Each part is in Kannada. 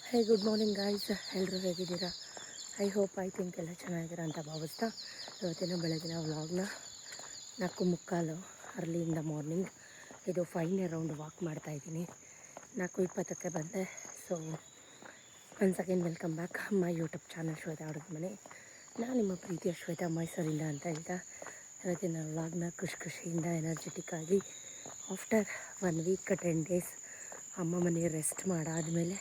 ಹೇ ಗುಡ್ ಮಾರ್ನಿಂಗ್ ಗಾಯ್ಸ್, ಎಲ್ಲರೂ ಹೇಗಿದ್ದೀರಾ? ಐ ಥಿಂಕ್ ಎಲ್ಲ ಚೆನ್ನಾಗಿದ್ದೀರಾ ಅಂತ ಭಾವಿಸ್ತಾ ಇವತ್ತಿನ ಬೆಳಗಿನ ವ್ಲಾಗ್ನ 4:45 ಅರ್ಲಿ ಇನ್ ದ ಮಾರ್ನಿಂಗ್. ಇದು 5 ರೌಂಡ್ ವಾಕ್ ಮಾಡ್ತಾಯಿದ್ದೀನಿ. 4:20ಕ್ಕೆ ಬಂದೆ. So once again welcome back my YouTube channel Shweta ಅಡುಗೆ ಮನೆ. ನಾನು ನಿಮ್ಮ ಪ್ರೀತಿಯ ಶ್ವೇತಾ ಮೈಸೂರಿಂದ ಅಂತ ಹೇಳ್ತಾ ಇವತ್ತಿನ ವ್ಲಾಗ್ನ ಖುಷಿಯಿಂದ ಎನರ್ಜೆಟಿಕ್ ಆಗಿ ಆಫ್ಟರ್ 1 ವೀಕ್ 10 ಡೇಸ್ ಅಮ್ಮ ಮನೆ ರೆಸ್ಟ್ ಮಾಡಾದಮೇಲೆ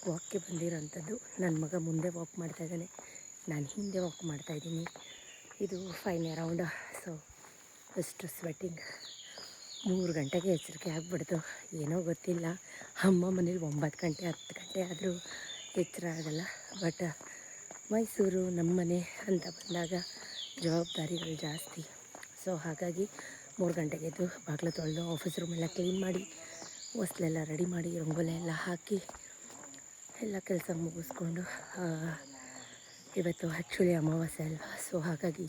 ವಾಕ್ಗೆ ಬಂದಿರೋಂಥದ್ದು. ನನ್ನ ಮಗ ಮುಂದೆ ವಾಕ್ ಮಾಡ್ತಾಯಿದ್ದಾನೆ, ನಾನು ಹಿಂದೆ ವಾಕ್ ಮಾಡ್ತಾಯಿದ್ದೀನಿ. ಇದು 5 ರೌಂಡ್. ಸೊ ಅಷ್ಟು ಸ್ವೆಟ್ಟಿಂಗ್. 3 ಗಂಟೆಗೆ ಎಚ್ಚರಿಕೆ ಆಗಿಬಿಡ್ತು. ಏನೋ ಗೊತ್ತಿಲ್ಲ, ಅಮ್ಮ ಮನೇಲಿ 9 ಗಂಟೆ 10 ಗಂಟೆ ಆದರೂ ಎಚ್ಚರ ಆಗೋಲ್ಲ. ಬಟ್ ಮೈಸೂರು ನಮ್ಮ ಮನೆ ಅಂತ ಬಂದಾಗ ಜವಾಬ್ದಾರಿಗಳು ಜಾಸ್ತಿ. ಸೊ ಹಾಗಾಗಿ 3 ಗಂಟೆಗೆ ಎದ್ದು ಬಾಗಿಲು ತೊಳೆದು ಆಫೀಸ್ ರೂಮೆಲ್ಲ ಕ್ಲೀನ್ ಮಾಡಿ ಹೊಸ್ಲೆಲ್ಲ ರೆಡಿ ಮಾಡಿ ರಂಗೋಲಿ ಎಲ್ಲ ಹಾಕಿ ಎಲ್ಲ ಕೆಲಸ ಮುಗಿಸ್ಕೊಂಡು, ಇವತ್ತು ಆ್ಯಕ್ಚುಲಿ ಅಮಾವಾಸ್ಯೆ ಅಲ್ವಾ. ಸೊ ಹಾಗಾಗಿ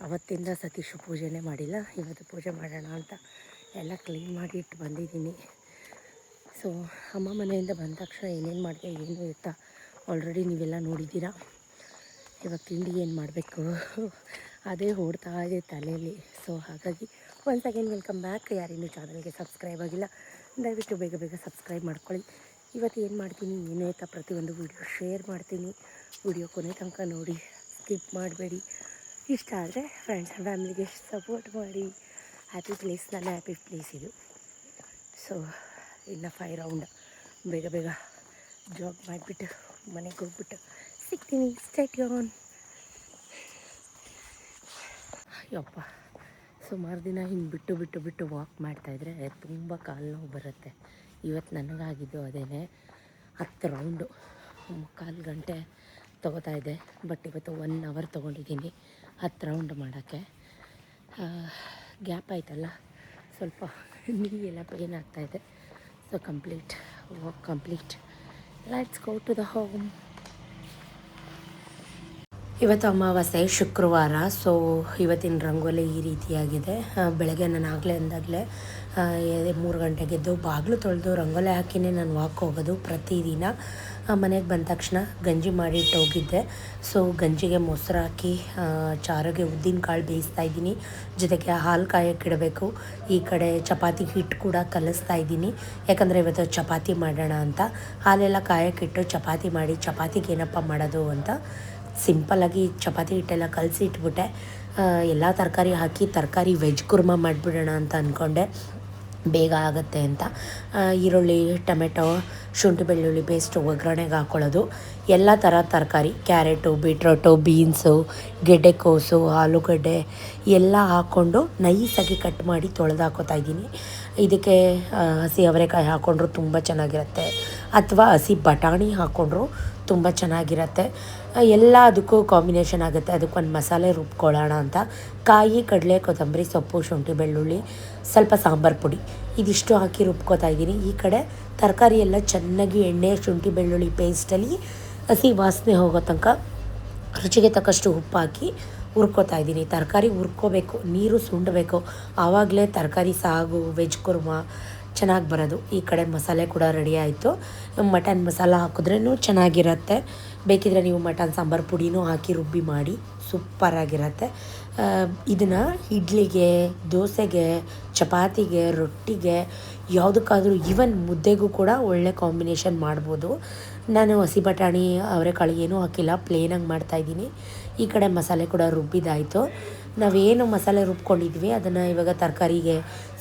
ಅವತ್ತಿಂದ ಸತೀಶು ಪೂಜೆನೇ ಮಾಡಿಲ್ಲ. ಇವತ್ತು ಪೂಜೆ ಮಾಡೋಣ ಅಂತ ಎಲ್ಲ ಕ್ಲೀನ್ ಮಾಡಿ ಇಟ್ಟು ಬಂದಿದ್ದೀನಿ. ಸೊ ಅಮ್ಮ ಮನೆಯಿಂದ ಬಂದ ತಕ್ಷಣ ಏನೇನು ಮಾಡಿದೆ ಏನು ಇರ್ತಾ ಆಲ್ರೆಡಿ ನೀವೆಲ್ಲ ನೋಡಿದ್ದೀರಾ. ಇವಾಗ ತಿಂಡಿ ಏನು ಮಾಡಬೇಕು ಅದೇ ಓಡ್ತಾ ಇದೆ ತಲೆಯಲ್ಲಿ. ಸೊ ಹಾಗಾಗಿ ಒನ್ಸ್ ಅಗೇನ್ ವೆಲ್ಕಮ್ ಬ್ಯಾಕ್. ಯಾರಿನ್ನೂ ಚಾನಲ್ಗೆ ಸಬ್ಸ್ಕ್ರೈಬ್ ಆಗಿಲ್ಲ ದಯವಿಟ್ಟು ಬೇಗ ಬೇಗ ಸಬ್ಸ್ಕ್ರೈಬ್ ಮಾಡ್ಕೊಳ್ಳಿ. ಇವತ್ತು ಏನು ಮಾಡ್ತೀನಿ ಏನು ಆಯ್ತಾ ಪ್ರತಿಯೊಂದು ವೀಡಿಯೋ ಶೇರ್ ಮಾಡ್ತೀನಿ. ವಿಡಿಯೋ ಕೊನೆ ತನಕ ನೋಡಿ, ಸ್ಕಿಪ್ ಮಾಡಬೇಡಿ. ಇಷ್ಟ ಆದರೆ ಫ್ರೆಂಡ್ಸ್ ಆ್ಯಂಡ್ ಫ್ಯಾಮಿಲಿಗೆ ಸಪೋರ್ಟ್ ಮಾಡಿ. ಹ್ಯಾಪಿ ಪ್ಲೇಸ್, ನನ್ನ ಹ್ಯಾಪಿ ಪ್ಲೇಸ್ ಇದು. ಸೊ ಇನ್ನು 5 ರೌಂಡ್ ಬೇಗ ಬೇಗ ಜಾಗ್ ಮಾಡಿಬಿಟ್ಟು ಮನೆಗೆ ಹೋಗ್ಬಿಟ್ಟು ಸಿಗ್ತೀನಿ. State on. ಯಪ್ಪ, ಸುಮಾರು ದಿನ ಹಿಂಗೆ ಬಿಟ್ಟು ವಾಕ್ ಮಾಡ್ತಾಯಿದ್ರೆ ತುಂಬ ಕಾಲು ನೋವು ಬರುತ್ತೆ. ಇವತ್ತು ನನಗಾಗಿದ್ದು ಅದೇ 10 ರೌಂಡು 3/4 ಗಂಟೆ ತೊಗೋತಾಯಿದ್ದೆ. ಬಟ್ ಇವತ್ತು 1 ಅವರ್ ತೊಗೊಂಡಿದ್ದೀನಿ 10 ರೌಂಡ್ ಮಾಡೋಕ್ಕೆ. ಗ್ಯಾಪ್ ಆಯ್ತಲ್ಲ, ಸ್ವಲ್ಪ ನೀರೆಲ್ಲ ಪೇನ್ ಆಗ್ತಾಯಿದೆ. So walk complete. Let's go to the home. ಇವತ್ತು ಅಮಾವಾಸ್ಯೆ ಶುಕ್ರವಾರ. ಸೊ ಇವತ್ತಿನ ರಂಗೋಲಿ ಈ ರೀತಿಯಾಗಿದೆ. ಬೆಳಗ್ಗೆ ನಾನು ಆಗಲೇ ಅಂದಾಗಲೇ 3 ಗಂಟೆಗೆ ಎದ್ದು ಬಾಗಿಲು ತೊಳೆದು ರಂಗೋಲಿ ಹಾಕಿನೇ ನಾನು ವಾಕ್ ಹೋಗೋದು ಪ್ರತಿದಿನ. ಮನೆಗೆ ಬಂದ ತಕ್ಷಣ ಗಂಜಿ ಮಾಡಿ ಇಟ್ಟು ಹೋಗಿದ್ದೆ. ಸೊ ಗಂಜಿಗೆ ಮೊಸರು ಹಾಕಿ ಚಾರಿಗೆ ಉದ್ದಿನ ಕಾಳು ಬೇಯಿಸ್ತಾ ಇದ್ದೀನಿ. ಜೊತೆಗೆ ಹಾಲು ಕಾಯಕ್ಕಿಡಬೇಕು. ಈ ಕಡೆ ಚಪಾತಿ ಹಿಟ್ಟು ಕೂಡ ಕಲಿಸ್ತಾ ಇದ್ದೀನಿ, ಯಾಕಂದರೆ ಇವತ್ತು ಚಪಾತಿ ಮಾಡೋಣ ಅಂತ. ಹಾಲೆಲ್ಲ ಕಾಯಕ್ಕಿಟ್ಟು ಚಪಾತಿ ಮಾಡಿ, ಚಪಾತಿಗೆ ಏನಪ್ಪ ಮಾಡೋದು ಅಂತ ಸಿಂಪಲ್ಲಾಗಿ ಚಪಾತಿ ಹಿಟ್ಟೆಲ್ಲ ಕಲಸಿ ಇಟ್ಬಿಟ್ಟೆ. ಎಲ್ಲ ತರಕಾರಿ ಹಾಕಿ ತರಕಾರಿ ವೆಜ್ ಕುರ್ಮಾ ಮಾಡಿಬಿಡೋಣ ಅಂತ ಅಂದ್ಕೊಂಡೆ, ಬೇಗ ಆಗುತ್ತೆ ಅಂತ. ಈರುಳ್ಳಿ, ಟೊಮೆಟೊ, ಶುಂಠಿ ಬೆಳ್ಳುಳ್ಳಿ ಪೇಸ್ಟು ಒಗ್ಗರಣೆಗೆ ಹಾಕ್ಕೊಳ್ಳೋದು. ಎಲ್ಲ ಥರ ತರಕಾರಿ, ಕ್ಯಾರೆಟು, ಬೀಟ್ರೋಟು, ಬೀನ್ಸು, ಗೆಡ್ಡೆಕೋಸು, ಆಲೂಗಡ್ಡೆ ಎಲ್ಲ ಹಾಕ್ಕೊಂಡು ನೈಸಾಗಿ ಕಟ್ ಮಾಡಿ ತೊಳೆದು ಹಾಕೋತಾ ಇದ್ದೀನಿ. ಇದಕ್ಕೆ ಹಸಿ ಅವರೆಕಾಯಿ ಹಾಕ್ಕೊಂಡ್ರು ತುಂಬ ಚೆನ್ನಾಗಿರುತ್ತೆ, ಅಥವಾ ಹಸಿ ಬಟಾಣಿ ಹಾಕ್ಕೊಂಡ್ರು ತುಂಬ ಚೆನ್ನಾಗಿರುತ್ತೆ. ಎಲ್ಲ ಅದಕ್ಕೂ ಕಾಂಬಿನೇಷನ್ ಆಗುತ್ತೆ. ಅದಕ್ಕೊಂದು ಮಸಾಲೆ ರುಬ್ಕೊಳ್ಳೋಣ ಅಂತ ಕಾಯಿ, ಕಡಲೆ, ಕೊತ್ತಂಬರಿ ಸೊಪ್ಪು, ಶುಂಠಿ ಬೆಳ್ಳುಳ್ಳಿ, ಸ್ವಲ್ಪ ಸಾಂಬಾರು ಪುಡಿ ಇದಿಷ್ಟು ಹಾಕಿ ರುಬ್ಕೋತಾ ಇದ್ದೀನಿ. ಈ ಕಡೆ ತರಕಾರಿ ಎಲ್ಲ ಚೆನ್ನಾಗಿ ಎಣ್ಣೆ, ಶುಂಠಿ ಬೆಳ್ಳುಳ್ಳಿ ಪೇಸ್ಟಲ್ಲಿ ಹಸಿ ವಾಸನೆ ಹೋಗೋ ತನಕ ರುಚಿಗೆ ತಕ್ಕಷ್ಟು ಉಪ್ಪು ಹಾಕಿ ಹುರ್ಕೋತಾ ಇದ್ದೀನಿ. ತರಕಾರಿ ಹುರ್ಕೋಬೇಕು, ನೀರು ಸುಂಡಬೇಕು, ಆವಾಗಲೇ ತರಕಾರಿ ಸಾಗು ವೆಜ್ ಕುರ್ಮಾ ಚೆನ್ನಾಗಿ ಬರೋದು. ಈ ಕಡೆ ಮಸಾಲೆ ಕೂಡ ರೆಡಿ ಆಯಿತು. ಮಟನ್ ಮಸಾಲ ಹಾಕಿದ್ರೂ ಚೆನ್ನಾಗಿರುತ್ತೆ. ಬೇಕಿದ್ರೆ ನೀವು ಮಟನ್ ಸಾಂಬಾರು ಪುಡಿನೂ ಹಾಕಿ ರುಬ್ಬಿ ಮಾಡಿ, ಸೂಪರಾಗಿರುತ್ತೆ. ಇದನ್ನು ಇಡ್ಲಿಗೆ, ದೋಸೆಗೆ, ಚಪಾತಿಗೆ, ರೊಟ್ಟಿಗೆ, ಯಾವುದಕ್ಕಾದರೂ ಈವನ್ ಮುದ್ದೆಗೂ ಕೂಡ ಒಳ್ಳೆ ಕಾಂಬಿನೇಷನ್ ಮಾಡ್ಬೋದು. ನಾನು ಹಸಿ ಬಟಾಣಿ ಅವರೆಕಾಳು ಏನೂ ಹಾಕಿಲ್ಲ, ಪ್ಲೇನಾಗಿ ಮಾಡ್ತಾಯಿದ್ದೀನಿ. ಈ ಕಡೆ ಮಸಾಲೆ ಕೂಡ ರುಬ್ಬಿದಾಯಿತು. ನಾವೇನು ಮಸಾಲೆ ರುಬ್ಕೊಂಡಿದ್ವಿ ಅದನ್ನು ಇವಾಗ ತರಕಾರಿಗೆ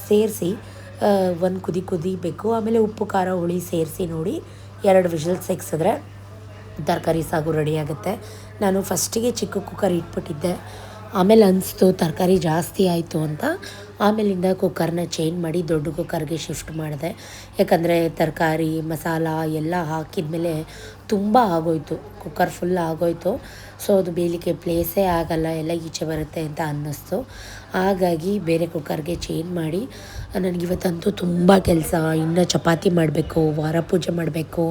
ಸೇರಿಸಿ ಒಂದು ಕುದಿಬೇಕು. ಆಮೇಲೆ ಉಪ್ಪು ಖಾರ ಹುಳಿ ಸೇರಿಸಿ ನೋಡಿ 2 ವಿಷಲ್ಸ್ ತೆಗ್ಸಿದ್ರೆ ತರಕಾರಿ ಸಾಗು ರೆಡಿಯಾಗುತ್ತೆ. ನಾನು ಫಸ್ಟಿಗೆ ಚಿಕ್ಕ ಕುಕ್ಕರ್ ಇಟ್ಬಿಟ್ಟಿದ್ದೆ, ಆಮೇಲೆ ಅನಿಸ್ತು ತರಕಾರಿ ಜಾಸ್ತಿ ಆಯಿತು ಅಂತ. ಆಮೇಲಿಂದ ಕುಕ್ಕರ್ನ ಚೇಂಜ್ ಮಾಡಿ ದೊಡ್ಡ ಕುಕ್ಕರ್ಗೆ ಶಿಫ್ಟ್ ಮಾಡಿದೆ. ಯಾಕಂದರೆ ತರಕಾರಿ ಮಸಾಲ ಎಲ್ಲ ಹಾಕಿದ ಮೇಲೆ ತುಂಬ ಆಗೋಯ್ತು, ಕುಕ್ಕರ್ ಫುಲ್ ಆಗೋಯ್ತು. ಸೊ ಅದು ಬೇಯಲಿಕ್ಕೆ ಪ್ಲೇಸೇ ಆಗಲ್ಲ, ಎಲ್ಲ ಈಚೆ ಬರುತ್ತೆ ಅಂತ ಅನ್ನಿಸ್ತು. ಹಾಗಾಗಿ ಬೇರೆ ಕುಕ್ಕರ್ಗೆ ಚೇಂಜ್ ಮಾಡಿ, ನನಗಿವತ್ತಂತೂ ತುಂಬ ಕೆಲಸ. ಇನ್ನು ಚಪಾತಿ ಮಾಡಬೇಕು, ವಾರ ಪೂಜೆ ಮಾಡಬೇಕು,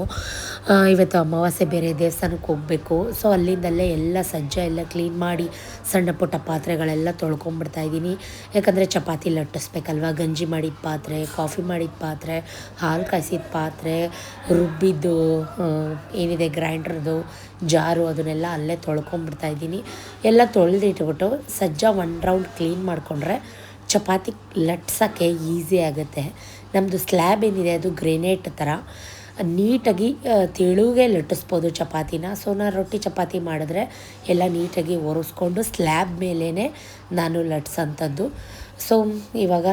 ಇವತ್ತು ಅಮಾವಾಸ್ಯೆ ಬೇರೆ, ದೇವಸ್ಥಾನಕ್ಕೆ ಹೋಗಬೇಕು. ಸೊ ಅಲ್ಲಿಂದಲ್ಲೇ ಎಲ್ಲ ಸಜ್ಜೆ ಎಲ್ಲ ಕ್ಲೀನ್ ಮಾಡಿ ಸಣ್ಣ ಪುಟ್ಟ ಪಾತ್ರೆಗಳೆಲ್ಲ ತೊಳ್ಕೊಂಬಿಡ್ತಾಯಿದ್ದೀನಿ. ಯಾಕಂದರೆ ಚಪಾತಿ ಚಪಾತಿ ಲಟ್ಟಿಸ್ಬೇಕಲ್ವ. ಗಂಜಿ ಮಾಡಿದ ಪಾತ್ರೆ, ಕಾಫಿ ಮಾಡಿದ ಪಾತ್ರೆ, ಹಾಲು ಕಾಯಿಸಿದ ಪಾತ್ರೆ, ರುಬ್ಬಿದ್ದು ಏನಿದೆ ಗ್ರೈಂಡ್ರದ್ದು ಜಾರು ಅದನ್ನೆಲ್ಲ ಅಲ್ಲೇ ತೊಳ್ಕೊಂಬಿಡ್ತಾಯಿದ್ದೀನಿ. ಎಲ್ಲ ತೊಳೆದಿಟ್ಬಿಟ್ಟು ಸಜ್ಜ 1 ರೌಂಡ್ ಕ್ಲೀನ್ ಮಾಡಿಕೊಂಡ್ರೆ ಚಪಾತಿ ಲಟ್ಸೋಕ್ಕೆ ಈಸಿ ಆಗುತ್ತೆ. ನಮ್ಮದು ಸ್ಲ್ಯಾಬ್ ಏನಿದೆ ಅದು ಗ್ರೆನೇಟ್ ಥರ ನೀಟಾಗಿ ತೆಳುಗೆ ಲಟ್ಟಿಸ್ಬೋದು ಚಪಾತಿನ. ಸೊ ನಾನು ರೊಟ್ಟಿ ಚಪಾತಿ ಮಾಡಿದ್ರೆ ಎಲ್ಲ ನೀಟಾಗಿ ಒರೆಸ್ಕೊಂಡು ಸ್ಲ್ಯಾಬ್ ಮೇಲೇ ನಾನು ಲಟ್ಸೋಂಥದ್ದು. ಸೊ ಇವಾಗ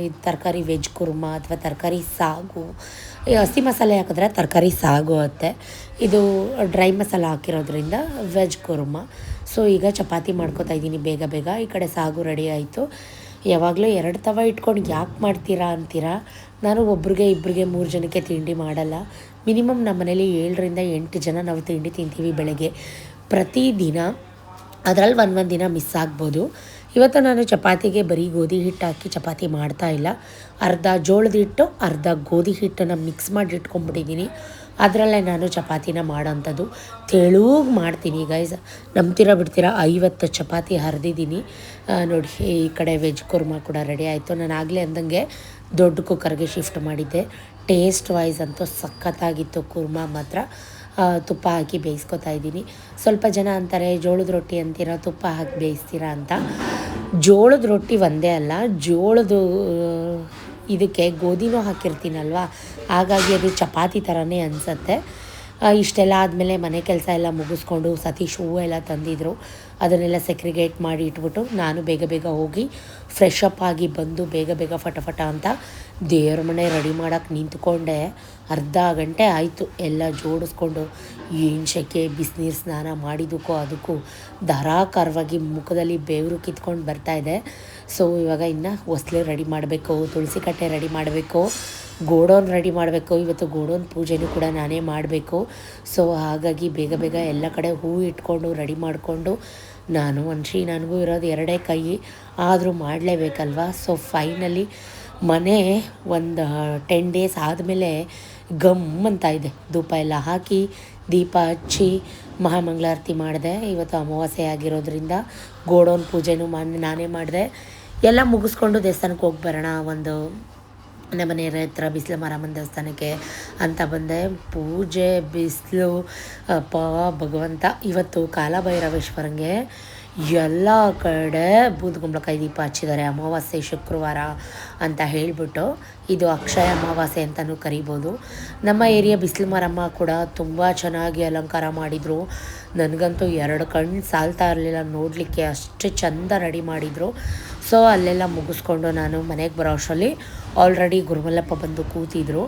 ಇದು ತರಕಾರಿ ವೆಜ್ ಕುರ್ಮಾ ಅಥವಾ ತರಕಾರಿ ಸಾಗು, ಹಸಿ ಮಸಾಲೆ ಹಾಕಿದ್ರೆ ತರಕಾರಿ ಸಾಗು ಆಗುತ್ತೆ. ಇದು ಡ್ರೈ ಮಸಾಲ ಹಾಕಿರೋದ್ರಿಂದ ವೆಜ್ ಕುರ್ಮಾ. ಸೊ ಈಗ ಚಪಾತಿ ಮಾಡ್ಕೊತಾ ಇದ್ದೀನಿ ಬೇಗ ಬೇಗ. ಈ ಕಡೆ ಸಾಗು ರೆಡಿ ಆಯಿತು. ಯಾವಾಗಲೂ 2 ತವ ಇಟ್ಕೊಂಡು ಯಾಕೆ ಮಾಡ್ತೀರಾ ಅಂತೀರಾ. ನಾನು ಒಬ್ರಿಗೆ ಇಬ್ಬರಿಗೆ 3 ಜನಕ್ಕೆ ತಿಂಡಿ ಮಾಡಲ್ಲ. ಮಿನಿಮಮ್ ನಮ್ಮ ಮನೇಲಿ 7 ರಿಂದ 8 ಜನ ನಾವು ತಿಂಡಿ ತಿಂತೀವಿ ಬೆಳಗ್ಗೆ ಪ್ರತಿದಿನ. ಅದರಲ್ಲಿ ಒಂದೊಂದು ದಿನ ಮಿಸ್ ಆಗ್ಬೋದು. ಇವತ್ತು ನಾನು ಚಪಾತಿಗೆ ಬರೀ ಗೋಧಿ ಹಿಟ್ಟು ಹಾಕಿ ಚಪಾತಿ ಮಾಡ್ತಾಯಿಲ್ಲ. ಅರ್ಧ ಜೋಳದ ಹಿಟ್ಟು ಅರ್ಧ ಗೋಧಿ ಹಿಟ್ಟನ್ನು ಮಿಕ್ಸ್ ಮಾಡಿ ಇಟ್ಕೊಂಡ್ಬಿಟ್ಟಿದ್ದೀನಿ. ಅದರಲ್ಲೇ ನಾನು ಚಪಾತಿನ ಮಾಡೋಂಥದ್ದು. ತೆಳುಗೆ ಮಾಡ್ತೀನಿ ಗೈಸ್, ನಂಬ್ತೀರಾ ಬಿಡ್ತೀರಾ. 50 ಚಪಾತಿ ಹರಿದಿದ್ದೀನಿ ನೋಡಿ. ಈ ಕಡೆ ವೆಜ್ ಕುರ್ಮಾ ಕೂಡ ರೆಡಿ ಆಯಿತು. ನಾನು ಆಗಲೇ ಅಂದಂಗೆ ದೊಡ್ಡ ಕುಕ್ಕರ್ಗೆ ಶಿಫ್ಟ್ ಮಾಡಿದ್ದೆ. ಟೇಸ್ಟ್ ವೈಸ್ ಅಂತೂ ಸಖತ್ತಾಗಿತ್ತು ಕುರ್ಮಾ ಮಾತ್ರ. ತುಪ್ಪ ಹಾಕಿ ಬೇಯಿಸ್ಕೊತಾ ಇದ್ದೀನಿ. ಸ್ವಲ್ಪ ಜನ ಅಂತಾರೆ ಜೋಳದ ರೊಟ್ಟಿ ಅಂತೀರಾ ತುಪ್ಪ ಹಾಕಿ ಬೇಯಿಸ್ತೀರಾ ಅಂತ. ಜೋಳದ ರೊಟ್ಟಿ ಒಂದೇ ಅಲ್ಲ, ಜೋಳದ ಇದಕ್ಕೆ ಗೋಧಿನೂ ಹಾಕಿರ್ತೀನಲ್ವ, ಹಾಗಾಗಿ ಅದು ಚಪಾತಿ ಥರನೇ ಅನಿಸುತ್ತೆ. ಇಷ್ಟೆಲ್ಲ ಆದಮೇಲೆ ಮನೆ ಕೆಲಸ ಎಲ್ಲ ಮುಗಿಸ್ಕೊಂಡು ಸತೀಶ್ ಹೂವು ಎಲ್ಲ ತಂದಿದ್ರು, ಅದನ್ನೆಲ್ಲ ಸೆಕ್ರಿಗೇಟ್ ಮಾಡಿ ಇಟ್ಬಿಟ್ಟು ನಾನು ಬೇಗ ಬೇಗ ಹೋಗಿ ಫ್ರೆಶ್ ಅಪ್ ಆಗಿ ಬಂದು ಬೇಗ ಬೇಗ ಫಟ ಅಂತ ದೇವ್ರ ಮನೆ ರೆಡಿ ಮಾಡೋಕ್ಕೆ ನಿಂತ್ಕೊಂಡೆ. ಅರ್ಧ ಗಂಟೆ ಆಯಿತು ಎಲ್ಲ ಜೋಡಿಸ್ಕೊಂಡು. ಏನು ಸೆಕೆ, ಬಿಸಿನೀರು ಸ್ನಾನ ಮಾಡಿದ್ದಕ್ಕೂ ಅದಕ್ಕೂ ಧಾರಾಕಾರವಾಗಿ ಮುಖದಲ್ಲಿ ಬೆವರು ಕಿತ್ಕೊಂಡು ಬರ್ತಾಯಿದೆ. ಸೊ ಇವಾಗ ಇನ್ನು ಹೊಸ್ಲು ರೆಡಿ ಮಾಡಬೇಕು, ತುಳಸಿ ಕಟ್ಟೆ ರೆಡಿ ಮಾಡಬೇಕು, ಗೋಡೌನ್ ರೆಡಿ ಮಾಡಬೇಕು. ಇವತ್ತು ಗೋಡೌನ್ ಪೂಜೆನೂ ಕೂಡ ನಾನೇ ಮಾಡಬೇಕು. ಸೊ ಹಾಗಾಗಿ ಬೇಗ ಬೇಗ ಎಲ್ಲ ಕಡೆ ಹೂವು ಇಟ್ಕೊಂಡು ರೆಡಿ ಮಾಡಿಕೊಂಡು, ನಾನು ಅನ್ಶಿ ನನಗೂ ಇರೋದು 2 ಕೈ ಆದರೂ ಮಾಡಲೇಬೇಕಲ್ವ. ಸೊ ಫೈನಲಿ ಮನೆ ಒಂದು 10 ಡೇಸ್ ಆದಮೇಲೆ ಗಮ್ ಅಂತ ಇದೆ. ಧೂಪ ಎಲ್ಲ ಹಾಕಿ ದೀಪ ಹಚ್ಚಿ ಮಹಾಮಂಗಳಾರತಿ ಮಾಡಿದೆ. ಇವತ್ತು ಅಮಾವಾಸ್ಯೆ ಆಗಿರೋದ್ರಿಂದ ಗೋಡೌನ್ ಪೂಜೆನೂ ನಾನೇ ಮಾಡಿದೆ. ಎಲ್ಲ ಮುಗಿಸ್ಕೊಂಡು ದೇವಸ್ಥಾನಕ್ಕೆ ಹೋಗಿ ಬರೋಣ, ಒಂದು ನಮ್ಮನೆ ಹತ್ರ ಬಿಸಿಲು ಮಾರಮ್ಮನ ದೇವಸ್ಥಾನಕ್ಕೆ ಅಂತ ಬಂದೆ. ಪೂಜೆ ಬಿಸಿಲು ಭಗವಂತ. ಇವತ್ತು ಕಾಲಭೈರವೇಶ್ವರಂಗೆ ಎಲ್ಲ ಕಡೆ ಬೂದುಗುಂಬಳಕಾಯಿ ದೀಪ ಹಚ್ಚಿದ್ದಾರೆ. ಅಮಾವಾಸ್ಯೆ ಶುಕ್ರವಾರ ಅಂತ ಹೇಳಿಬಿಟ್ಟು, ಇದು ಅಕ್ಷಯ ಅಮಾವಾಸ್ಯೆ ಅಂತಲೂ ಕರಿಬೋದು. ನಮ್ಮ ಏರಿಯಾ ಬಿಸಿಲು ಮಾರಮ್ಮ ಕೂಡ ತುಂಬ ಚೆನ್ನಾಗಿ ಅಲಂಕಾರ ಮಾಡಿದರು. ನನಗಂತೂ 2 ಕಣ್ಣು ಸಾಲ್ತಾ ಇರಲಿಲ್ಲ ನೋಡಲಿಕ್ಕೆ, ಅಷ್ಟು ಚೆಂದ ರೆಡಿ ಮಾಡಿದರು. ಸೊ ಅಲ್ಲೆಲ್ಲ ಮುಗಿಸ್ಕೊಂಡು ನಾನು ಮನೆಗೆ ಬರೋ ಅಷ್ಟರಲ್ಲಿ ಆಲ್ರೆಡಿ ಗುರುಮಲ್ಲಪ್ಪ ಬಂದು ಕೂತಿದ್ರು.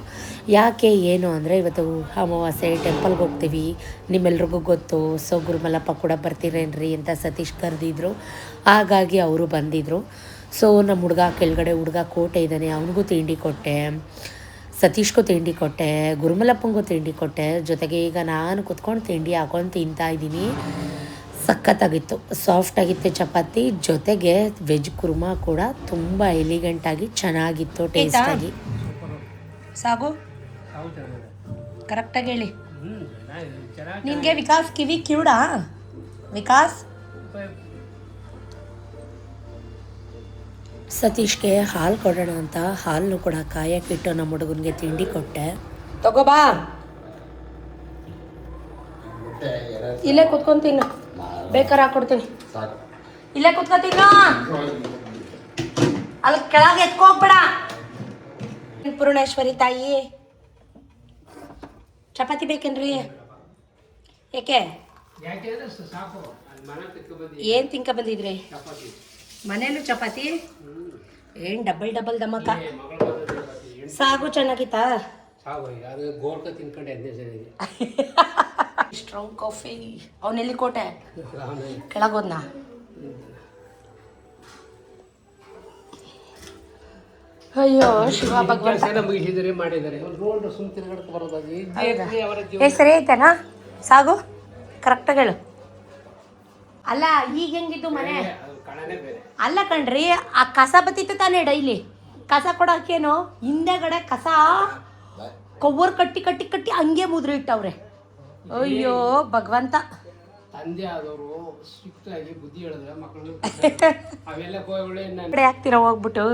ಯಾಕೆ ಏನು ಅಂದರೆ ಇವತ್ತು ಅಮಾವಾಸ್ಯೆ, ಟೆಂಪಲ್ಗೆ ಹೋಗ್ತೀವಿ, ನಿಮ್ಮೆಲ್ರಿಗೂ ಗೊತ್ತು. ಸೊ ಗುರುಮಲ್ಲಪ್ಪ ಕೂಡ ಬರ್ತೀರೇನ್ರಿ ಅಂತ ಸತೀಶ್ ಕರೆದಿದ್ರು, ಹಾಗಾಗಿ ಅವರು ಬಂದಿದ್ದರು. ಸೊ ನಮ್ಮ ಹುಡುಗ ಕೆಳಗಡೆ ಹುಡುಗ ಕೋಟೆ ಇದ್ದಾನೆ, ಅವನಿಗೂ ತಿಂಡಿ ಕೊಟ್ಟೆ, ಸತೀಶ್ಗೂ ತಿಂಡಿ ಕೊಟ್ಟೆ, ಗುರುಮಲ್ಲಪ್ಪಂಗೂ ತಿಂಡಿ ಕೊಟ್ಟೆ. ಜೊತೆಗೆ ಈಗ ನಾನು ಕುತ್ಕೊಂಡು ತಿಂಡಿ ಹಾಕೊಂಡು ತಿಂತಾಯಿದ್ದೀನಿ. ಸಖತ್ತಾಗಿತ್ತು, ಸಾಫ್ಟಾಗಿತ್ತು ಚಪಾತಿ. ಜೊತೆಗೆ ವೆಜ್ ಕುರ್ಮಾ ಕೂಡ ತುಂಬ ಎಲಿಗೆಂಟಾಗಿ ಚೆನ್ನಾಗಿತ್ತು, ಟೇಸ್ಟಾಗಿ. ಸಾಗು ಕರೆಕ್ಟಾಗಿ ಹೇಳಿ. ನಿನಗೆ ವಿಕಾಸ್ ಕಿವಿ ಕಿವುಡಾ? ವಿಕಾಸ್ ಸತೀಶ್ಗೆ ಹಾಲು ಕೊಡೋಣ ಅಂತ ಹಾಲನ್ನು ಕೂಡ ಕಾಯಕ್ಕಿಟ್ಟು ನಮ್ಮ ಹುಡುಗನಿಗೆ ತಿಂಡಿ ಕೊಟ್ಟೆ. ತಗೋಬಾ, ಇಲ್ಲೇ ಕುತ್ಕೊಂತೀನಿ, ಬೇಕಾರೆ ಹಾಕ್ಕೊಡ್ತೀನಿ. ಇಲ್ಲೇ ಕುತ್ಕೊತೀನ, ಅಲ್ಲಿ ಕೆಳಗೆ ಎತ್ಕೋಗ್ಬೇಡ. ಪೂರ್ಣೇಶ್ವರಿ ತಾಯಿ ಚಪಾತಿ ಬೇಕೇನ್ರಿ? ಏಕೆ ಏನು ತಿನ್ಕ ಬಂದಿದ್ರಿ? ಮನೇಲೂ ಚಪಾತಿ? ಏನು ಡಬಲ್ ದಮ್ಮಕ್ಕ. ಸಾಗು ಚೆನ್ನಾಗಿತ್ತಾ? Strong coffee. ಅವನೆಲ್ಲಿ ಕೋಟೆ ಕೆಳಗೋದ್ನಾ? ಅಯ್ಯೋ ಶಿವ ಭಗವಂತ. ಸರಿ ಆಯ್ತಾನಾ ಸಾಗು? ಕರೆಕ್ಟಾಗಿ ಹೇಳು. ಅಲ್ಲ ಈಗ ಹೆಂಗಿದ್ದು ಮನೆ? ಅಲ್ಲ ಕಣ್ರಿ, ಆ ಕಸ ಬತ್ತಿತ್ತು ತಾನೇ ಡೈಲಿ. ಕಸ ಕೊಡೋಕ್ಕೇನು ಹಿಂದೆಗಡೆ ಕಸ ಕವರ್ ಕಟ್ಟಿ ಹಂಗೆ ಮುದ್ರೆ ಇಟ್ಟವ್ರೆ. ಅಯ್ಯೋ ಭಗವಂತ. ತಂದೆ ಆದವರು ಸ್ಟ್ರಿಕ್ಟ್ ಆಗಿ ಬುದ್ಧಿ ಹೇಳಿದ್ರೆ ಮಕ್ಕಳು ಅವೆಲ್ಲ ಕೋಯಗಳು ಕಡೆ ಹಾಕ್ತೀರಾ ಹೋಗ್ಬಿಟ್ಟು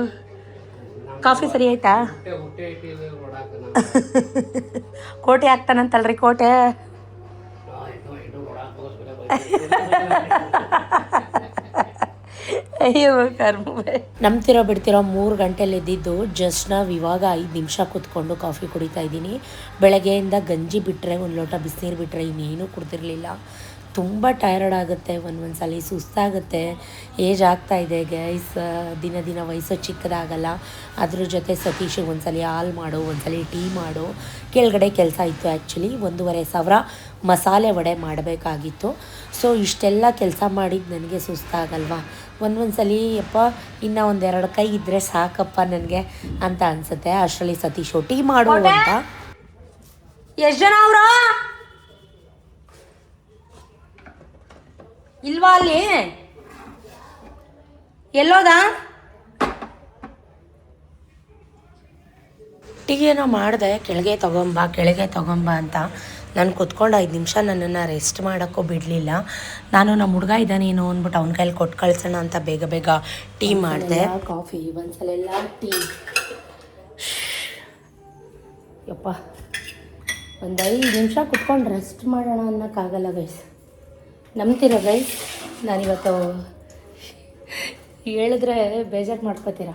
ಕಾಫಿ ಸರಿ ಆಯ್ತಾ ಹುಟ್ಟೆ ಹುಟ್ಟೆ ಇಟ್ಟಿಲ್ಲ ನೋಡಾಕ ಕೋಟೆ ಹಾಕ್ತಾನಂತಲ್ರಿ ಕೋಟೆ ಅಯ್ಯೋ ಕರ್ಮ ನಂಬ್ತಿರೋ ಬಿಡ್ತಿರೋ 3 ಗಂಟೆಲಿ ಎದ್ದಿದ್ದು ಜಸ್ಟ್ ನಾವು ಇವಾಗ 5 ನಿಮಿಷ ಕೂತ್ಕೊಂಡು ಕಾಫಿ ಕುಡಿತಾ ಇದ್ದೀನಿ. ಬೆಳಗ್ಗೆಯಿಂದ ಗಂಜಿ ಬಿಟ್ಟರೆ ಒಂದು ಲೋಟ ಬಿಸಿನೀರು ಬಿಟ್ಟರೆ ಇನ್ನೇನು ಕುಡ್ತಿರ್ಲಿಲ್ಲ. ತುಂಬ ಟಯರ್ಡ್ ಆಗುತ್ತೆ, ಒಂದೊಂದ್ಸಲ ಸುಸ್ತಾಗುತ್ತೆ. ಏಜ್ ಆಗ್ತಾಯಿದೆ ಗೈಸ್, ದಿನ ದಿನ ವಯಸ್ಸು ಚಿಕ್ಕದಾಗಲ್ಲ. ಅದ್ರ ಜೊತೆ ಸತೀಶಿಗೆ ಒಂದ್ಸಲ ಹಾಲು ಮಾಡು, ಒಂದ್ಸಲ ಟೀ ಮಾಡು. ಕೆಳಗಡೆ ಕೆಲಸ ಇತ್ತು ಆ್ಯಕ್ಚುಲಿ 1,500 ಮಸಾಲೆ ವಡೆ ಮಾಡಬೇಕಾಗಿತ್ತು. ಸೊ ಇಷ್ಟೆಲ್ಲ ಕೆಲಸ ಮಾಡಿದ್ದು ನನಗೆ ಸುಸ್ತಾಗಲ್ವಾ. ಒಂದೊಂದ್ಸಲಿ ಯಪ್ಪ ಇನ್ನೂ 1-2 ಕೈ ಇದ್ದರೆ ಸಾಕಪ್ಪ ನನಗೆ ಅಂತ ಅನಿಸುತ್ತೆ. ಅಷ್ಟರಲ್ಲಿ ಸತೀಶು ಟೀ ಮಾಡು ಅಂತ. ಎಷ್ಟು ಜನ ಅವರು ಇಲ್ವಾ ಅಲ್ಲಿ ಎಲ್ಲೋದ? ಟೀ ಏನೋ ಮಾಡಿದೆ, ಕೆಳಗೆ ತಗೊಂಬ ಅಂತ. ನಾನು ಕುತ್ಕೊಂಡು 5 ನಿಮಿಷ ನನ್ನನ್ನು ರೆಸ್ಟ್ ಮಾಡೋಕ್ಕೂ ಬಿಡಲಿಲ್ಲ. ನಾನು ನಮ್ಮ ಹುಡುಗ ಇದ್ದಾನೇನೋ ಅಂದ್ಬಿಟ್ಟು ಅವ್ನ ಕೈಲಿ ಕೊಟ್ಟು ಕಳ್ಸೋಣ ಅಂತ ಬೇಗ ಬೇಗ ಟೀ ಮಾಡಿದೆ. ಕಾಫಿ ಒಂದ್ಸಲೆಲ್ಲ ಟೀ. ಯಪ್ಪ ಒಂದು 5 ನಿಮಿಷ ಕುತ್ಕೊಂಡು ರೆಸ್ಟ್ ಮಾಡೋಣ ಅನ್ನೋಕ್ಕಾಗಲ್ಲ ಗೈಸ್. ನಂಬ್ತೀರ ಗೈಸ್? ನಾನಿವತ್ತು ಹೇಳಿದ್ರೆ ಬೇಜಾರು ಮಾಡ್ಕೋತೀರ.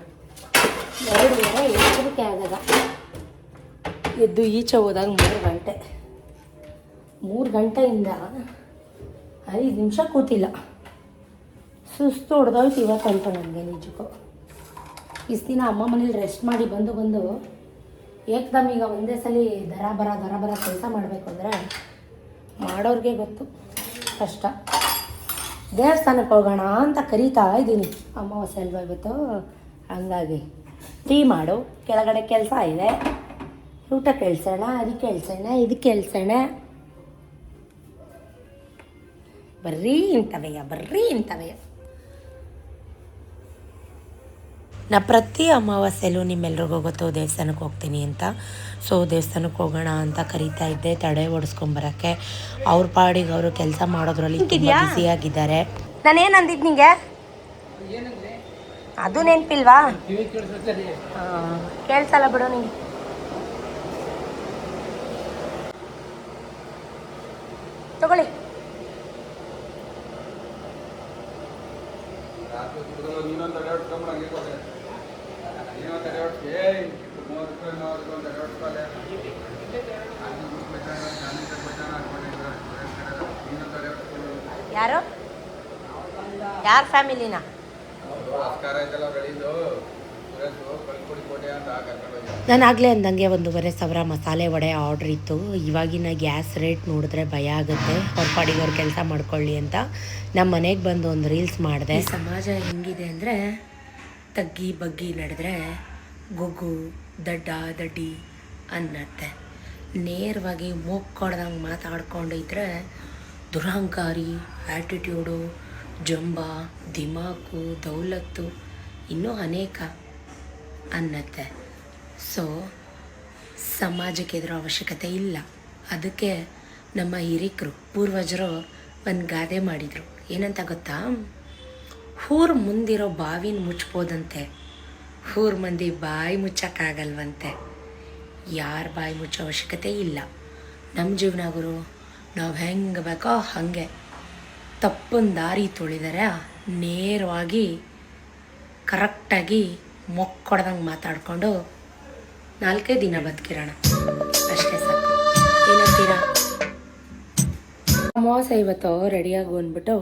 2 ಎಚ್ಚರಿಕೆ ಆದಾಗ ಎದ್ದು ಈಚೆ ಹೋದಾಗ 3 ಗಂಟೆ. 3 ಗಂಟೆಯಿಂದ 5 ನಿಮಿಷ ಕೂತಿಲ್ಲ. ಸುಸ್ತು ಹೊಡೆದೋಯ್ತು ಇವತ್ತಂತೂ ನನಗೆ ನಿಜಕ್ಕೂ. ಇಷ್ಟು ದಿನ ಅಮ್ಮ ಮನೇಲಿ ರೆಸ್ಟ್ ಮಾಡಿ ಬಂದು ಏಕದಮ್ ಈಗ ಒಂದೇ ಸಲ ದರ ಬರ ಕೆಲಸ ಮಾಡಬೇಕು ಅಂದರೆ ಮಾಡೋರಿಗೆ ಗೊತ್ತು ಕಷ್ಟ. ದೇವಸ್ಥಾನಕ್ಕೆ ಹೋಗೋಣ ಅಂತ ಕರೀತಾ ಇದ್ದೀನಿ, ಅಮಾವಾಸ್ಯೆ ಅಲ್ವಾ ಇವತ್ತು. ಹಂಗಾಗಿ ಟೀ ಮಾಡು, ಕೆಳಗಡೆ ಕೆಲಸ ಇದೆ, ಊಟ ಕೇಳಿಸೋಣ, ಅದಕ್ಕೆ ಕೇಳಿಸೋಣ, ಇದಕ್ಕೆ ಕೇಳಿಸೋಣ. ಬರ್ರೀ ಇಂಥವೆಯ. ನಾ ಪ್ರತಿ ಅಮಾವಾಸ್ಯೆಲ್ಲೂ ನಿಮ್ಮೆಲ್ರಿಗೂ ಗೊತ್ತು ದೇವಸ್ಥಾನಕ್ಕೆ ಹೋಗ್ತೀನಿ ಅಂತ. ಸೊ ದೇವಸ್ಥಾನಕ್ಕೆ ಹೋಗೋಣ ಅಂತ ಕರೀತಾ ಇದ್ದೆ, ತಡೆ ಓಡಿಸ್ಕೊಂಬರೋಕ್ಕೆ. ಅವ್ರ ಪಾಡಿಗೆ ಅವರು ಕೆಲಸ ಮಾಡೋದ್ರಲ್ಲಿ ತುಂಬ ಬ್ಯುಸಿಯಾಗಿದ್ದಾರೆ. ನಾನೇನು ಅಂದಿದ್ದು ನಿಂಗೆ? ಅದು ನೆನಪಿಲ್ವಾ? ಕೇಳಿಸಲ್ಲ ಬಿಡು ನಿಂಗೆ. ತಗೊಳ್ಳಿ. ಯಾರು ಫ್ಯಾಮಿಲಿನ? ನಾನು ಆಗಲೇ ಅಂದಂಗೆ 1,500 ಮಸಾಲೆ ವಡೆ ಆರ್ಡ್ರ್ ಇತ್ತು. ಇವಾಗಿನ ಗ್ಯಾಸ್ ರೇಟ್ ನೋಡಿದ್ರೆ ಭಯ ಆಗುತ್ತೆ. ಅವ್ರ ಪಾಡಿಗೆ ಅವ್ರು ಕೆಲಸ ಮಾಡ್ಕೊಳ್ಳಿ ಅಂತ ನಮ್ಮ ಮನೆಗೆ ಬಂದು ಒಂದು ರೀಲ್ಸ್ ಮಾಡಿದೆ. ಸಮಾಜ ಹೆಂಗಿದೆ ಅಂದರೆ ತಗ್ಗಿ ಬಗ್ಗಿ ನಡೆದ್ರೆ ಗೊಗ್ಗು ದಡ್ಡಿ ಅನ್ನತ್ತೆ. ನೇರವಾಗಿ ಮೂಗ್ಕೊಡ್ದಂಗೆ ಮಾತಾಡ್ಕೊಂಡಿದ್ರೆ ದುರಹಂಕಾರಿ, ಆ್ಯಟಿಟ್ಯೂಡು, ಜಂಬ, ದಿಮಾಕು, ದೌಲತ್ತು ಇನ್ನೂ ಅನೇಕ ಅನ್ನತ್ತೆ. ಸೊ ಸಮಾಜಕ್ಕೆ ಇದರ ಅವಶ್ಯಕತೆ ಇಲ್ಲ. ಅದಕ್ಕೆ ನಮ್ಮ ಹಿರಿಕರು ಪೂರ್ವಜರು ಒಂದು ಗಾದೆ ಮಾಡಿದರು. ಏನಂತ ಗೊತ್ತಾ? ಊರು ಮುಂದಿರೋ ಬಾವಿನ ಮುಚ್ಬೋದಂತೆ, ಊರು ಮಂದಿ ಬಾಯಿ ಮುಚ್ಚೋಕ್ಕಾಗಲ್ವಂತೆ. ಯಾರ ಬಾಯಿ ಮುಚ್ಚೋ ಅವಶ್ಯಕತೆ ಇಲ್ಲ. ನಮ್ಮ ಜೀವನಗುರು ನಾವು ಹೆಂಗೆ ಬೇಕೋ ಹಾಗೆ ತಪ್ಪನ ದಾರಿ ತುಳಿದರೆ ನೇರವಾಗಿ ಕರೆಕ್ಟಾಗಿ ಮೊಕ್ಕೊಡ್ದಂಗೆ ಮಾತಾಡಿಕೊಂಡು 4 ದಿನ ಬದುಕಿರೋಣ, ಅಷ್ಟೇ ಸಾಕು. ಏನಂತೀರಾ? ಅಮಾವಾಸ್ಯೆ ಇವತ್ತು ರೆಡಿಯಾಗಿ ಬಂದ್ಬಿಟ್ಟು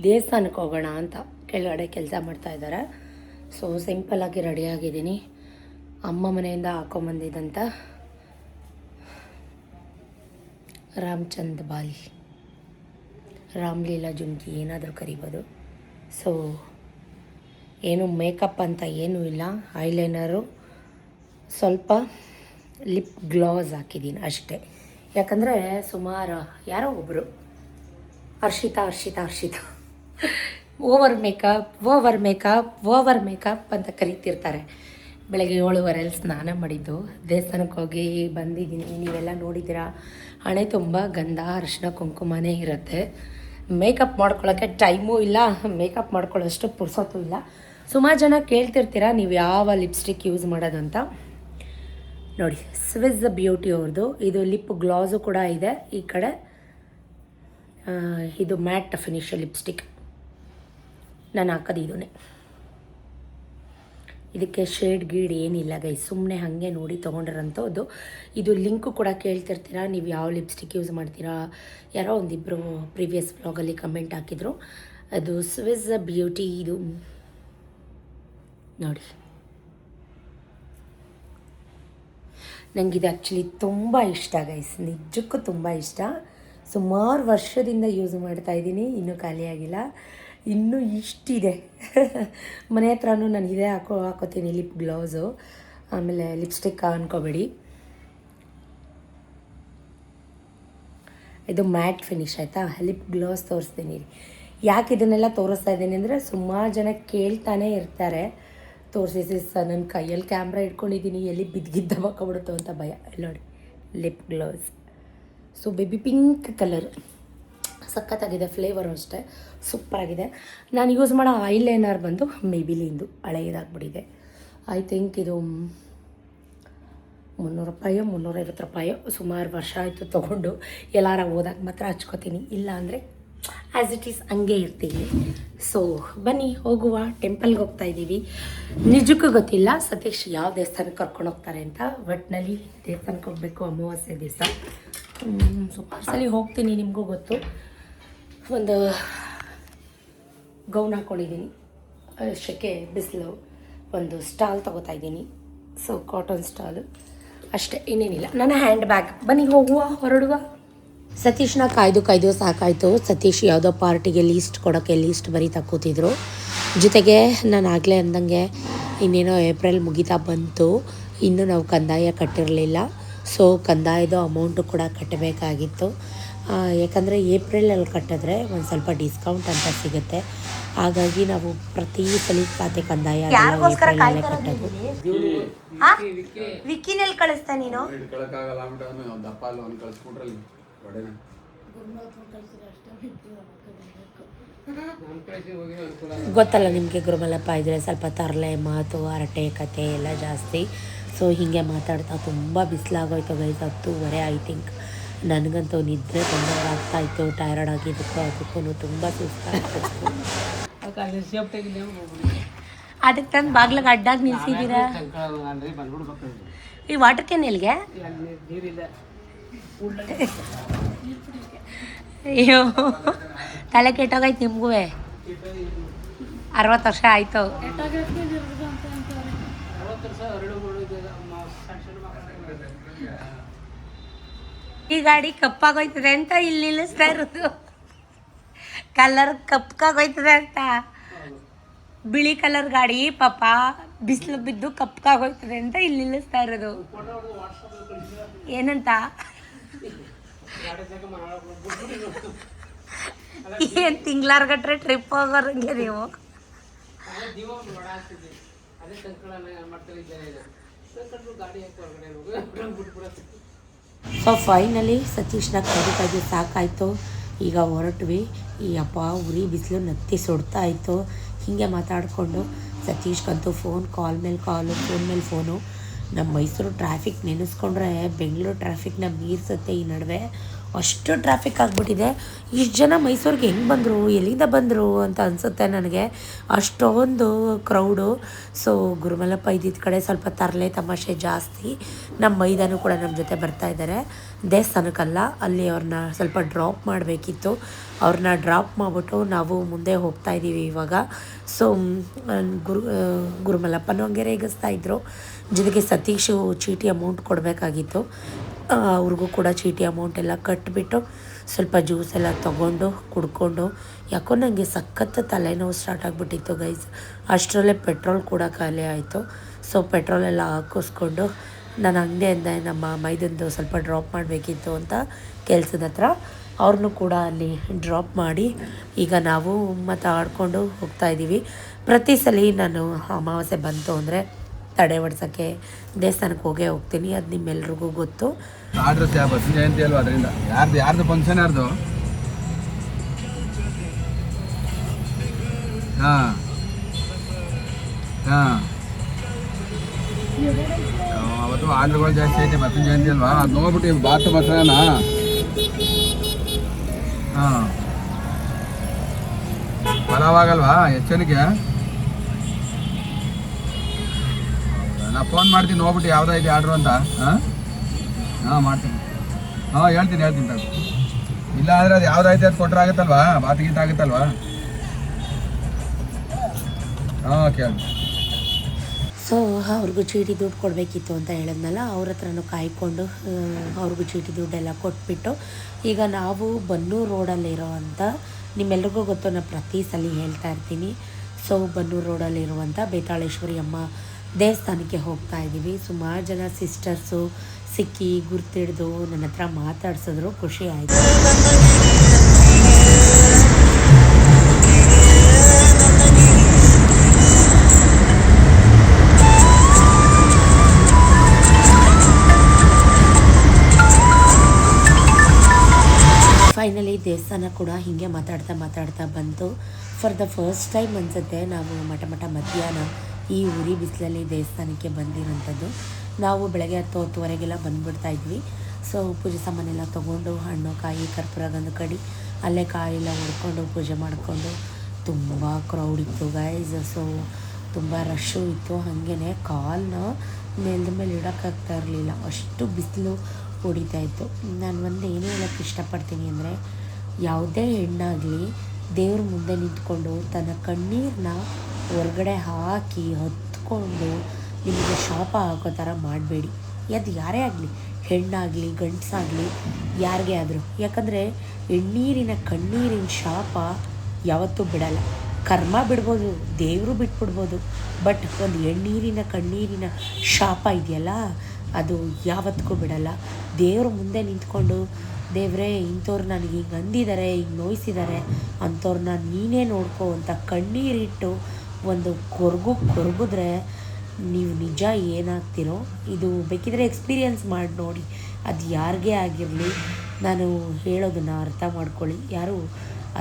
ದೇವಸ್ಥಾನಕ್ಕೆ ಹೋಗೋಣ ಅಂತ ಕೆಳಗಡೆ ಕೆಲಸ ಮಾಡ್ತಾಯಿದ್ದಾರೆ. ಸೊ ಸಿಂಪಲ್ಲಾಗಿ ರೆಡಿಯಾಗಿದ್ದೀನಿ. ಅಮ್ಮ ಮನೆಯಿಂದ ಹಾಕೊಂಬಂದಿದ್ದಂಥ ರಾಮಚಂದ್ ಬಾಲಿ, ರಾಮ್ಲೀಲಾ ಜುಮ್ಕಿ ಏನಾದರೂ ಕರಿಬೋದು. ಸೊ ಏನು ಮೇಕಪ್ ಅಂತ ಏನೂ ಇಲ್ಲ, ಐಲೈನರು, ಸ್ವಲ್ಪ ಲಿಪ್ ಗ್ಲಾಸ್ ಹಾಕಿದ್ದೀನಿ ಅಷ್ಟೇ. ಯಾಕಂದರೆ ಸುಮಾರು ಯಾರೋ ಒಬ್ಬರು ಹರ್ಷಿತಾ ಓವರ್ ಮೇಕಪ್ ಅಂತ ಕರೀತಿರ್ತಾರೆ. ಬೆಳಗ್ಗೆ 7:30 ಸ್ನಾನ ಮಾಡಿದ್ದು ದೇವಸ್ಥಾನಕ್ಕೆ ಹೋಗಿ ಬಂದಿದ್ದೀನಿ. ನೀವೆಲ್ಲ ನೋಡಿದ್ದೀರಾ, ಹಣೆ ತುಂಬ ಗಂಧ ಅರಿಶಿನ ಕುಂಕುಮನೇ ಇರುತ್ತೆ. ಮೇಕಪ್ ಮಾಡ್ಕೊಳ್ಳೋಕ್ಕೆ ಟೈಮೂ ಇಲ್ಲ, ಮೇಕಪ್ ಮಾಡ್ಕೊಳ್ಳೋಷ್ಟು ಪುರ್ಸೊತ್ತು ಇಲ್ಲ. ಸುಮಾರು ಜನ ಕೇಳ್ತಿರ್ತೀರ ನೀವು ಯಾವ ಲಿಪ್ಸ್ಟಿಕ್ ಯೂಸ್ ಮಾಡೋದಂತ. ನೋಡಿ, ಸ್ವಿಸ್ ಬ್ಯೂಟಿ ಅವ್ರದ್ದು ಇದು ಲಿಪ್ ಗ್ಲಾಸು ಕೂಡ ಇದೆ. ಈ ಕಡೆ ಇದು ಮ್ಯಾಟ್ ಫಿನಿಶ್ ಲಿಪ್ಸ್ಟಿಕ್ ನಾನು ಹಾಕೋದು ಇದನ್ನೇ. ಇದಕ್ಕೆ ಶೇಡ್ ಗೀಡ್ ಏನಿಲ್ಲ ಗೈ, ಸುಮ್ಮನೆ ಹಾಗೆ ನೋಡಿ ತೊಗೊಂಡಿರೋಂಥದ್ದು. ಇದು ಲಿಂಕು ಕೂಡ ಕೇಳ್ತಿರ್ತೀರ ನೀವು ಯಾವ ಲಿಪ್ಸ್ಟಿಕ್ ಯೂಸ್ ಮಾಡ್ತೀರಾ. ಯಾರೋ ಒಂದಿಬ್ಬರು ಪ್ರೀವಿಯಸ್ ವ್ಲಾಗಲ್ಲಿ ಕಮೆಂಟ್ ಹಾಕಿದರು. ಅದು ಸ್ವಿಸ್ ಬ್ಯೂಟಿ ಇದು ನೋಡಿ. ನನಗಿದು ಆ್ಯಕ್ಚುಲಿ ತುಂಬ ಇಷ್ಟ ಗೈಸ್, ನಿಜಕ್ಕೂ ತುಂಬ ಇಷ್ಟ. ಸುಮಾರು ವರ್ಷದಿಂದ ಯೂಸ್ ಮಾಡ್ತಾಯಿದ್ದೀನಿ, ಇನ್ನೂ ಖಾಲಿಯಾಗಿಲ್ಲ, ಇನ್ನೂ ಇಷ್ಟಿದೆ. ಮನೆ ಹತ್ರನೂ ನಾನು ಇದೇ ಹಾಕೋತೀನಿ ಲಿಪ್ ಗ್ಲೌಸು. ಆಮೇಲೆ ಲಿಪ್ಸ್ಟಿಕ್ ಅಂದ್ಕೋಬೇಡಿ, ಇದು ಮ್ಯಾಟ್ ಫಿನಿಶ್ ಆಯಿತಾ. ಲಿಪ್ ಗ್ಲೌಸ್ ತೋರಿಸ್ತೀನಿ. ಯಾಕೆ ಇದನ್ನೆಲ್ಲ ತೋರಿಸ್ತಾ ಇದ್ದೀನಿ ಅಂದರೆ ಸುಮಾರು ಜನ ಕೇಳ್ತಾನೆ ಇರ್ತಾರೆ, ತೋರಿಸಿ ಸರ್ ನನ್ನ ಕೈಯಲ್ಲಿ ಕ್ಯಾಮ್ರಾ ಇಟ್ಕೊಂಡಿದ್ದೀನಿ ಎಲ್ಲಿ ಬಿದ್ದಿದ್ದ ಹಾಕೊಬಿಡುತ್ತೋ ಅಂತ ಭಯ. ನೋಡಿ lip gloves. So baby pink colour ಸಖತ್ತಾಗಿದೆ, ಫ್ಲೇವರು ಅಷ್ಟೇ ಸೂಪರಾಗಿದೆ. ನಾನು ಯೂಸ್ ಮಾಡೋ ಐಲೈನರ್ ಬಂದು ಮೇಬಿಲಿಂದು ಹಳೆಯದಾಗ್ಬಿಟ್ಟಿದೆ. ಐ ಥಿಂಕ್ ಇದು 300 ರೂಪಾಯೋ 350 ರೂಪಾಯೋ. ಸುಮಾರು ವರ್ಷ ಆಯಿತು ತೊಗೊಂಡು. ಎಲ್ಲಾರ ಹೋದಾಗ ಮಾತ್ರ ಹಚ್ಕೋತೀನಿ, ಇಲ್ಲ ಅಂದರೆ ಆ್ಯಸ್ ಇಟ್ ಈಸ್ ಹಂಗೆ ಇರ್ತೀವಿ. ಸೊ ಬನ್ನಿ ಹೋಗುವ. ಟೆಂಪಲ್ಗೆ ಹೋಗ್ತಾ ಇದ್ದೀವಿ. ನಿಜಕ್ಕೂ ಗೊತ್ತಿಲ್ಲ ಸತೀಶ್ ಯಾವ ದೇವಸ್ಥಾನಕ್ಕೆ ಕರ್ಕೊಂಡು ಹೋಗ್ತಾರೆ ಅಂತ. ಒಟ್ಟಿನಲ್ಲಿ ದೇವಸ್ಥಾನಕ್ಕೆ ಹೋಗಬೇಕು ಅಮಾವಾಸ್ಯೆ ದಿವಸ. ಸುಮಾರು ಸಲ ಹೋಗ್ತೀನಿ, ನಿಮಗೂ ಗೊತ್ತು. ಒಂದು ಗೌನ್ ಹಾಕ್ಕೊಂಡಿದ್ದೀನಿ, ಶೆಕೆ ಬಿಸಿಲು. ಒಂದು ಸ್ಟಾಲ್ ತೊಗೋತಾ ಇದ್ದೀನಿ, ಸೊ ಕಾಟನ್ ಸ್ಟಾಲು ಅಷ್ಟೇ, ಇನ್ನೇನಿಲ್ಲ. ನನ್ನ ಹ್ಯಾಂಡ್ ಬ್ಯಾಗ್. ಬನ್ನಿ ಹೋಗುವ, ಹೊರಡುವ. ಸತೀಶ್ನ ಕಾಯ್ದು ಸಾಕಾಯಿತು. ಸತೀಶ್ ಯಾವುದೋ ಪಾರ್ಟಿಗೆ ಲೀಸ್ಟ್ ಕೊಡೋಕ್ಕೆ ಲೀಸ್ಟ್ ಬರೀತಾ ಕೂತಿದ್ರು. ಜೊತೆಗೆ ನಾನು ಆಗಲೇ ಅಂದಂಗೆ ಇನ್ನೇನೋ ಏಪ್ರಿಲ್ ಮುಗಿತಾ ಬಂತು, ಇನ್ನೂ ನಾವು ಕಂದಾಯ ಕಟ್ಟಿರಲಿಲ್ಲ. ಸೊ ಕಂದಾಯದ ಅಮೌಂಟು ಕೂಡ ಕಟ್ಟಬೇಕಾಗಿತ್ತು. ಯಾಕಂದರೆ ಏಪ್ರಿಲಲ್ಲಿ ಕಟ್ಟಿದ್ರೆ ಒಂದು ಸ್ವಲ್ಪ ಡಿಸ್ಕೌಂಟ್ ಅಂತ ಸಿಗುತ್ತೆ. ಹಾಗಾಗಿ ನಾವು ಪ್ರತಿ ಸಲ ಖಾತೆ ಕಂದಾಯ ಏಪ್ರಿಲಲ್ಲೇ ಕಟ್ಟೋದು. ವಿಕಿನಲ್ಲಿ ಕಳಿಸ್ತಾ ನೀನು ಗೊತ್ತಲ್ಲ ನಿಮಗೆ, ಗುರುಮಲಪ್ಪ ಇದ್ದರೆ ಸ್ವಲ್ಪ ತರಲೆ ಮಾತು, ಹರಟೆ ಕತೆ ಎಲ್ಲ ಜಾಸ್ತಿ. ಸೊ ಹೀಗೆ ಮಾತಾಡ್ತಾ ತುಂಬ ಬಿಸಿಲಾಗೋಯ್ತು ಗೈಸ್. 10:30 I think. ನನಗಂತೂ ನಿದ್ರೆ ಬಂದಾಗ ಆಗ್ತಾಯಿತ್ತು. ಟೈರ್ಡ್ ಆಗಿದ್ದಕ್ಕೂ ಅದಕ್ಕೂ ತುಂಬ ಸುಸ್ತಾಗ್ತಿತ್ತು. ಅದಕ್ಕೆ ತಂದು ಬಾಗ್ಲಿಗೆ ಅಡ್ಡಾಗಿ ನಿಲ್ಸಿದ್ದೀರಾ. ಈ ವಾಟರ್ ಕ್ಯಾನ್ ಎಲ್ಲಿಗೆ? ಅಯ್ಯೋ ತಲೆ ಕೆಟ್ಟೋಗೈತೆ ನಿಮಗೂ. 60 ವರ್ಷ ಆಯಿತು. ಈ ಗಾಡಿ ಕಪ್ಪಾಗೋಯ್ತದೆ ಅಂತ ಇಲ್ಲಿ ನಿಲ್ಲಿಸ್ತಾ ಇರೋದು. ಕಲರ್ ಕಪ್ಪಾಗೋಯ್ತದೆ ಅಂತ. ಬಿಳಿ ಕಲರ್ ಗಾಡಿ ಪಾಪ ಬಿಸಿಲು ಬಿದ್ದು ಕಪ್ಪಾಗೋಯ್ತದೆ ಅಂತ ಇಲ್ಲಿ ನಿಲ್ಲಿಸ್ತಾ ಇರೋದು. ಏನಂತ? ಏನು ತಿಂಗ್ಳಾರ್ಗಟ್ರೆ ಟ್ರಿಪ್ ಹೋಗೋರಂಗೆ ನೀವು. ಸೊ ಫೈನಲಿ ಸತೀಶ್ನ ಕಾಯ್ದು ಸಾಕಾಯಿತು. ಈಗ ಹೊರಟ್ವಿ. ಈ ಅಪ್ಪ ಉರಿ ಬಿಸಿಲು ನತ್ತಿ ಸುಡ್ತಾ ಇತ್ತು. ಹೀಗೆ ಮಾತಾಡಿಕೊಂಡು ಸತೀಶ್ಗಂತೂ ಕಾಲ್ ಮೇಲೆ ಕಾಲು, ಫೋನ್ ಮೇಲೆ ಫೋನು. ನಮ್ಮ ಮೈಸೂರು ಟ್ರಾಫಿಕ್ ನೆನೆಸ್ಕೊಂಡ್ರೆ ಬೆಂಗಳೂರು ಟ್ರಾಫಿಕ್ನ ಮೀರಿಸುತ್ತೆ ಈ ನಡುವೆ. ಅಷ್ಟು ಟ್ರಾಫಿಕ್ ಆಗಿಬಿಟ್ಟಿದೆ. ಇಷ್ಟು ಜನ ಮೈಸೂರಿಗೆ ಹೆಂಗೆ ಬಂದರು, ಎಲ್ಲಿಂದ ಬಂದರು ಅಂತ ಅನಿಸುತ್ತೆ ನನಗೆ. ಅಷ್ಟೊಂದು ಕ್ರೌಡು. ಸೊ ಗುರುಮಲಪ್ಪ ಇದ್ದಿದ್ದ ಕಡೆ ಸ್ವಲ್ಪ ತರಲೆ ತಮಾಷೆ ಜಾಸ್ತಿ. ನಮ್ಮ ಮೈದಾನು ಕೂಡ ನಮ್ಮ ಜೊತೆ ಬರ್ತಾಯಿದ್ದಾರೆ. ದೇವಸ್ಥಾನಕ್ಕಲ್ಲ, ಅಲ್ಲಿ ಅವ್ರನ್ನ ಸ್ವಲ್ಪ ಡ್ರಾಪ್ ಮಾಡಬೇಕಿತ್ತು. ಅವ್ರನ್ನ ಡ್ರಾಪ್ ಮಾಡಿಬಿಟ್ಟು ನಾವು ಮುಂದೆ ಹೋಗ್ತಾಯಿದ್ದೀವಿ ಇವಾಗ. ಸೊ ಗುರುಮಲಪ್ಪನೂ ಹಂಗೆ ರೇಗಿಸ್ತಾಯಿದ್ರು. ಜೊತೆಗೆ ಸತೀಶು ಚೀಟಿ ಅಮೌಂಟ್ ಕೊಡಬೇಕಾಗಿತ್ತು. ಅವ್ರಿಗೂ ಕೂಡ ಚೀಟಿ ಅಮೌಂಟ್ ಎಲ್ಲ ಕಟ್ಟಿಬಿಟ್ಟು ಸ್ವಲ್ಪ ಜ್ಯೂಸ್ ಎಲ್ಲ ತೊಗೊಂಡು ಕುಡ್ಕೊಂಡು, ಯಾಕೋ ನನಗೆ ಸಖತ್ತು ತಲೆನೋವು ಸ್ಟಾರ್ಟ್ ಆಗಿಬಿಟ್ಟಿತ್ತು ಗೈಸ್. ಅಷ್ಟರಲ್ಲೇ ಪೆಟ್ರೋಲ್ ಕೂಡ ಖಾಲಿ ಆಯಿತು. ಸೊ ಪೆಟ್ರೋಲೆಲ್ಲ ಹಾಕಿಸ್ಕೊಂಡು ನಾನು ಅಂಗಡಿಯಿಂದ ನಮ್ಮ ಮೈದಂದು ಸ್ವಲ್ಪ ಡ್ರಾಪ್ ಮಾಡಬೇಕಿತ್ತು ಅಂತ ಕೆಲಸದ ಹತ್ರ. ಅವ್ರನ್ನೂ ಕೂಡ ಅಲ್ಲಿ ಡ್ರಾಪ್ ಮಾಡಿ ಈಗ ನಾವು ಮಾತಾಡಿಕೊಂಡು ಹೋಗ್ತಾಯಿದ್ದೀವಿ. ಪ್ರತಿ ಸಲ ನಾನು ಅಮಾವಾಸ್ಯೆ ಬಂತು ಅಂದರೆ ತಡೆ ಹೊಡ್ಸೋಕ್ಕೆ ದೇವಸ್ಥಾನಕ್ಕೆ ಹೋಗೇ ಹೋಗ್ತೀನಿ. ಅದು ನಿಮ್ಮೆಲ್ರಿಗೂ ಗೊತ್ತು. ಆಡ್ರೆಸ್ ಯಾವ ಬಸ್ ಜಯಂತಿ ಅಲ್ವಾ, ಅದರಿಂದ ಯಾರ್ದು ಫಂಕ್ಷನ್ ಯಾರ್ದು ಹಾಂ ಹಾಂ ಅವತ್ತು ಆರ್ಡ್ರ್ಗಳು ಜಾಸ್ತಿ ಐತೆ ಬಸವನ ಜಯಂತಿ ಅಲ್ವಾ ಅದು ನೋಡ್ಬಿಟ್ಟು ಬಾತು ಬಸವನ ಹಾಂ ಪಲಾವ್ ಆಗಲ್ವಾ ಎಷ್ಟು ಜನಕ್ಕೆ ನಾ ಫೋನ್ ಮಾಡ್ತೀನಿ ನೋಡ್ಬಿಟ್ಟು ಯಾವುದೈತೆ ಆರ್ಡ್ರು ಅಂತ ಹಾಂ ಹಾಂ ಮಾಡ್ತೀನಿ ಹಾಂ ಹೇಳ್ತೀನಿ ತಗೋ ಇಲ್ಲ ಅಂದರೆ ಅದು ಯಾವುದೈತೆ ಅದು ಕೊಟ್ಟರೆ ಆಗುತ್ತಲ್ವಾ ಬಾತ್ ಗೀತ ಆಗುತ್ತಲ್ವಾ ಹಾಂ ಕೇಳಿ ಸೊ ಅವ್ರಿಗೂ ಚೀಟಿ ದುಡ್ಡು ಕೊಡಬೇಕಿತ್ತು ಅಂತ ಹೇಳಿದ್ನಲ್ಲ ಅವ್ರ ಹತ್ರನೂ ಕಾಯ್ಕೊಂಡು ಅವ್ರಿಗೂ ಚೀಟಿ ದುಡ್ಡೆಲ್ಲ ಕೊಟ್ಬಿಟ್ಟು ಈಗ ನಾವು ಬನ್ನೂರು ರೋಡಲ್ಲಿರೋ ಅಂಥ ನಿಮ್ಮೆಲ್ರಿಗೂ ಗೊತ್ತು ನಾನು ಪ್ರತಿ ಸಲ ಹೇಳ್ತಾ ಇರ್ತೀನಿ. ಸೊ ಬನ್ನೂರು ರೋಡಲ್ಲಿರುವಂಥ ಬೇತಾಳೇಶ್ವರಿ ಅಮ್ಮ ದೇವಸ್ಥಾನಕ್ಕೆ ಹೋಗ್ತಾ ಇದ್ದೀವಿ. ಸುಮಾರು ಜನ ಸಿಸ್ಟರ್ಸು ಸಿಕ್ಕಿ ಗುರ್ತಿಡ್ದು ನನ್ನ ಹತ್ರ ಮಾತಾಡ್ಸಿದ್ರು, ಖುಷಿ ಆಯಿತು. ಫೈನಲಿ ದೇವಸ್ಥಾನ ಕೂಡ ಹೀಗೆ ಮಾತಾಡ್ತಾ ಬಂತು. ಫಾರ್ ದ ಫಸ್ಟ್ ಟೈಮ್ ಅನಿಸುತ್ತೆ ನಾವು ಮಠ ಮಧ್ಯಾಹ್ನ ಈ ಉರಿ ಬಿಸಿಲಲ್ಲಿ ದೇವಸ್ಥಾನಕ್ಕೆ ಬಂದಿರೋಂಥದ್ದು. ನಾವು ಬೆಳಗ್ಗೆ 10-10:30 ಬಂದುಬಿಡ್ತಾ ಇದ್ವಿ. ಸೊ ಪೂಜೆ ಸಾಮಾನೆಲ್ಲ ತೊಗೊಂಡು ಹಣ್ಣು ಕಾಯಿ ಕರ್ಪೂರ ಗಂಧ ಕಡಿ ಅಲ್ಲೇ ಕಾಯೆಲ್ಲ ಹೊಡ್ಕೊಂಡು ಪೂಜೆ ಮಾಡಿಕೊಂಡು ತುಂಬ ಕ್ರೌಡ್ ಇತ್ತು ಗೈಸ್. ಸೊ ತುಂಬ ರಶ್ಶು ಇತ್ತು. ಹಾಗೇ ಕಾಲನ್ನ ನೆಲದ ಮೇಲೆ ಇಡೋಕ್ಕಾಗ್ತಾ ಇರಲಿಲ್ಲ, ಅಷ್ಟು ಬಿಸಿಲು ಹೊಡಿತಾ ಇತ್ತು. ನಾನು ಒಂದು ಏನು ಹೇಳೋಕ್ಕೆ ಇಷ್ಟಪಡ್ತೀನಿ ಅಂದರೆ, ಯಾವುದೇ ಹೆಣ್ಣಾಗಲಿ ದೇವ್ರ ಮುಂದೆ ನಿಂತ್ಕೊಂಡು ತನ್ನ ಕಣ್ಣೀರನ್ನ ಹೊರಗಡೆ ಹಾಕಿ ಹೊತ್ಕೊಂಡು ನಿಮಗೆ ಶಾಪ ಹಾಕೋ ಥರ ಮಾಡಬೇಡಿ. ಅದು ಯಾರೇ ಆಗಲಿ, ಹೆಣ್ಣಾಗಲಿ ಗಂಡಸಾಗಲಿ ಯಾರಿಗೇ ಆದರೂ. ಯಾಕಂದರೆ ಎಣ್ಣೀರಿನ ಕಣ್ಣೀರಿನ ಶಾಪ ಯಾವತ್ತೂ ಬಿಡಲ್ಲ. ಕರ್ಮ ಬಿಡ್ಬೋದು, ದೇವರು ಬಿಟ್ಬಿಡ್ಬೋದು, ಬಟ್ ಒಂದು ಎಣ್ಣೀರಿನ ಕಣ್ಣೀರಿನ ಶಾಪ ಇದೆಯಲ್ಲ ಅದು ಯಾವತ್ತಿಗೂ ಬಿಡಲ್ಲ. ದೇವ್ರ ಮುಂದೆ ನಿಂತ್ಕೊಂಡು ದೇವರೇ ಇಂಥವ್ರು ನನಗೆ ಹಿಂಗೆ ಅಂದಿದ್ದಾರೆ, ಹಿಂಗೆ ನೋಯಿಸಿದ್ದಾರೆ, ಅಂಥವ್ರನ್ನ ನೀನೇ ನೋಡ್ಕೋ ಅಂತ ಕಣ್ಣೀರಿಟ್ಟು ಒಂದು ಕೊರಗಿದ್ರೆ ನೀವು ನಿಜ ಏನಾಗ್ತಿರೋ. ಇದು ಬೇಕಿದ್ರೆ ಎಕ್ಸ್ಪೀರಿಯನ್ಸ್ ಮಾಡಿ ನೋಡಿ, ಅದು ಯಾರಿಗೇ ಆಗಿರಲಿ. ನಾನು ಹೇಳೋದನ್ನು ಅರ್ಥ ಮಾಡ್ಕೊಳ್ಳಿ. ಯಾರು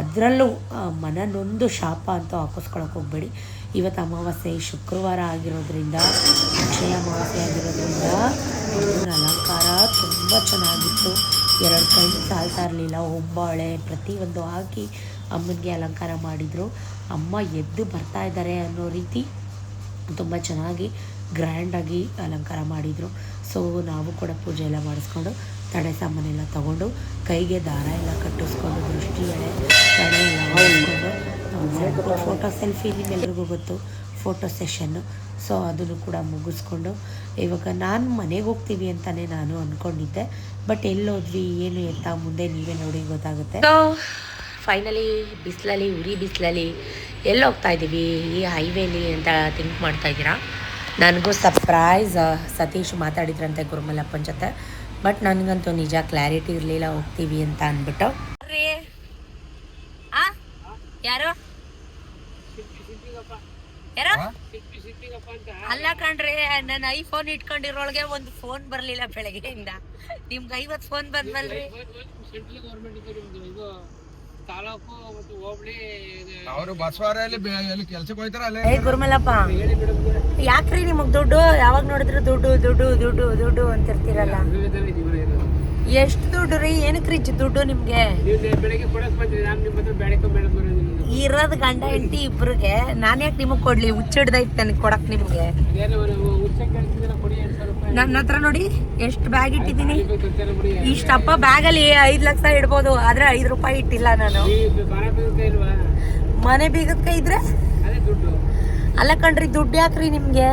ಅದರಲ್ಲೂ ಮನನೊಂದು ಶಾಪ ಅಂತೂ ಹಾಕಿಸ್ಕೊಳಕ್ಕೆ ಹೋಗಬೇಡಿ. ಇವತ್ತು ಅಮಾವಾಸ್ಯೆ ಶುಕ್ರವಾರ ಆಗಿರೋದ್ರಿಂದ, ಅಕ್ಷಯ ಅಮಾವಾಸ್ಯೆ ಆಗಿರೋದ್ರಿಂದ ಅಲಂಕಾರ ತುಂಬ ಚೆನ್ನಾಗಿತ್ತು. 2 ಕಣ್ಣು ಸಾಲ್ತಾ ಇರಲಿಲ್ಲ. ಹೊಂಬಾಳೆ ಪ್ರತಿಯೊಂದು ಹಾಕಿ ಅಮ್ಮನಿಗೆ ಅಲಂಕಾರ ಮಾಡಿದರು. ಅಮ್ಮ ಎದ್ದು ಬರ್ತಾ ಇದ್ದಾರೆ ಅನ್ನೋ ರೀತಿ ತುಂಬ ಚೆನ್ನಾಗಿ ಗ್ರ್ಯಾಂಡಾಗಿ ಅಲಂಕಾರ ಮಾಡಿದರು. ಸೊ ನಾವು ಕೂಡ ಪೂಜೆ ಎಲ್ಲ ಮಾಡಿಸ್ಕೊಂಡು ತಡೆ ಸಾಮಾನೆಲ್ಲ ತೊಗೊಂಡು ಕೈಗೆ ದಾರ ಎಲ್ಲ ಕಟ್ಟಿಸ್ಕೊಂಡು ದೃಷ್ಟಿ ಎಳೆ ತಡೆ ಎಲ್ಲ ಮಾಡಿಕೊಂಡು ಫೋಟೋ ಸೆಲ್ಫಿ ನಿಮ್ಮೆಲ್ರಿಗೂ ಗೊತ್ತು ಫೋಟೋ ಸೆಷನ್ನು. ಸೊ ಅದನ್ನು ಕೂಡ ಮುಗಿಸ್ಕೊಂಡು ಇವಾಗ ನಾನು ಮನೆಗೆ ಹೋಗ್ತೀವಿ ಅಂತಲೇ ನಾನು ಅಂದ್ಕೊಂಡಿದ್ದೆ. ಬಟ್ ಎಲ್ಲೋದ್ವಿ ಏನು ಎತ್ತ ಮುಂದೆ ನೀವೇ ನೋಡಿ ಗೊತ್ತಾಗುತ್ತೆ. ಫೈನಲಿ ಬಿಸಿಲಲ್ಲಿ ಉರಿ ಬಿಸಿಲಲ್ಲಿ ಎಲ್ಲಿ ಹೋಗ್ತಾ ಇದ್ದೀವಿ ಈ ಹೈವೇಲಿ ಅಂತ ಥಿಂಕ್ ಮಾಡ್ತಾಯಿದ್ದೀರಾ. ನನಗೂ ಸರ್ಪ್ರೈಸ್ ಸತೀಶ್ ಮಾತಾಡಿದ್ರಂತೆ ಗುರುಮಲ್ಲಪ್ಪನ ಜೊತೆ. ಬಟ್ ನನಗಂತೂ ನಿಜ ಕ್ಲಾರಿಟಿ ಇರಲಿಲ್ಲ ಹೋಗ್ತೀವಿ ಅಂತ ಅಂದ್ಬಿಟ್ಟು. ಯಾರು ಅಲ್ಲ ಕಣ್ರಿ, ನನ್ನ ಐಫೋನ್ ಇಟ್ಕೊಂಡಿರೋಳಗೆ ಒಂದು ಫೋನ್ ಬರಲಿಲ್ಲ ಬೆಳಗ್ಗೆಯಿಂದ. ನಿಮ್ಗೆ 50 ಫೋನ್ ಬಂದ್ವಲ್ರಿ. ತಾಲೂಕು ಮತ್ತು ಹೋಬಳಿ ಅವರು ಬಸವಾರಲ್ಲಿ ಕೆಲ್ಸಕ್ಕೆ ಹೋಯ್ತಾರ ಅಲ್ಲೇ. ಗುರುಮಲ್ಲಪ್ಪ, ಯಾಕ್ರಿ ನಿಮಗ್ ದುಡ್ಡು ಯಾವಾಗ ನೋಡಿದ್ರು ದುಡ್ಡು ದುಡ್ಡು ದುಡ್ಡು ದುಡ್ಡು ಅಂತಿರ್ತೀರಲ್ಲ? ಎಷ್ಟು ದುಡ್ಡು ರೀ? ಏನಕ್ರಿ ದುಡ್ಡು ನಿಮ್ಗೆ? ಬೆಳಗ್ಗೆ ಕೊಡಕ್ ಬಂದ್ರಿ, ನಾನು ನಿಮ್ಮ ಹತ್ರ ಬೆಳಗ್ಗೆ ಮೇಡಮ್ ಇರೋದು ಗಂಡ ಹೆಂಡತಿ ಇಬ್ರಿಗೆ. ನಾನು ಯಾಕೆ ನಿಮಗ್ ಕೊಡ್ಲಿ? ಹುಚ್ಚಿಡ್ದೈತೆ ನನಗೆ ಕೊಡಕ್ ನಿಮ್ಗೆ. ನನ್ನ ಹತ್ರ ನೋಡಿ ಎಷ್ಟು ಬ್ಯಾಗ್ ಇಟ್ಟಿದ್ದೀನಿ. ಇಷ್ಟಪ್ಪ ಬ್ಯಾಗಲ್ಲಿ 5 ಲಕ್ಷ ಇಡ್ಬೋದು, ಆದ್ರೆ 5 ರೂಪಾಯಿ ಇಟ್ಟಿಲ್ಲ ನಾನು. ಮನೆ ಬೀಗದ ಕೈ ಇದ್ರೆ ಅಲ್ಲ ಕಣ್ರಿ, ದುಡ್ಡು ಯಾಕ್ರಿ ನಿಮ್ಗೆ?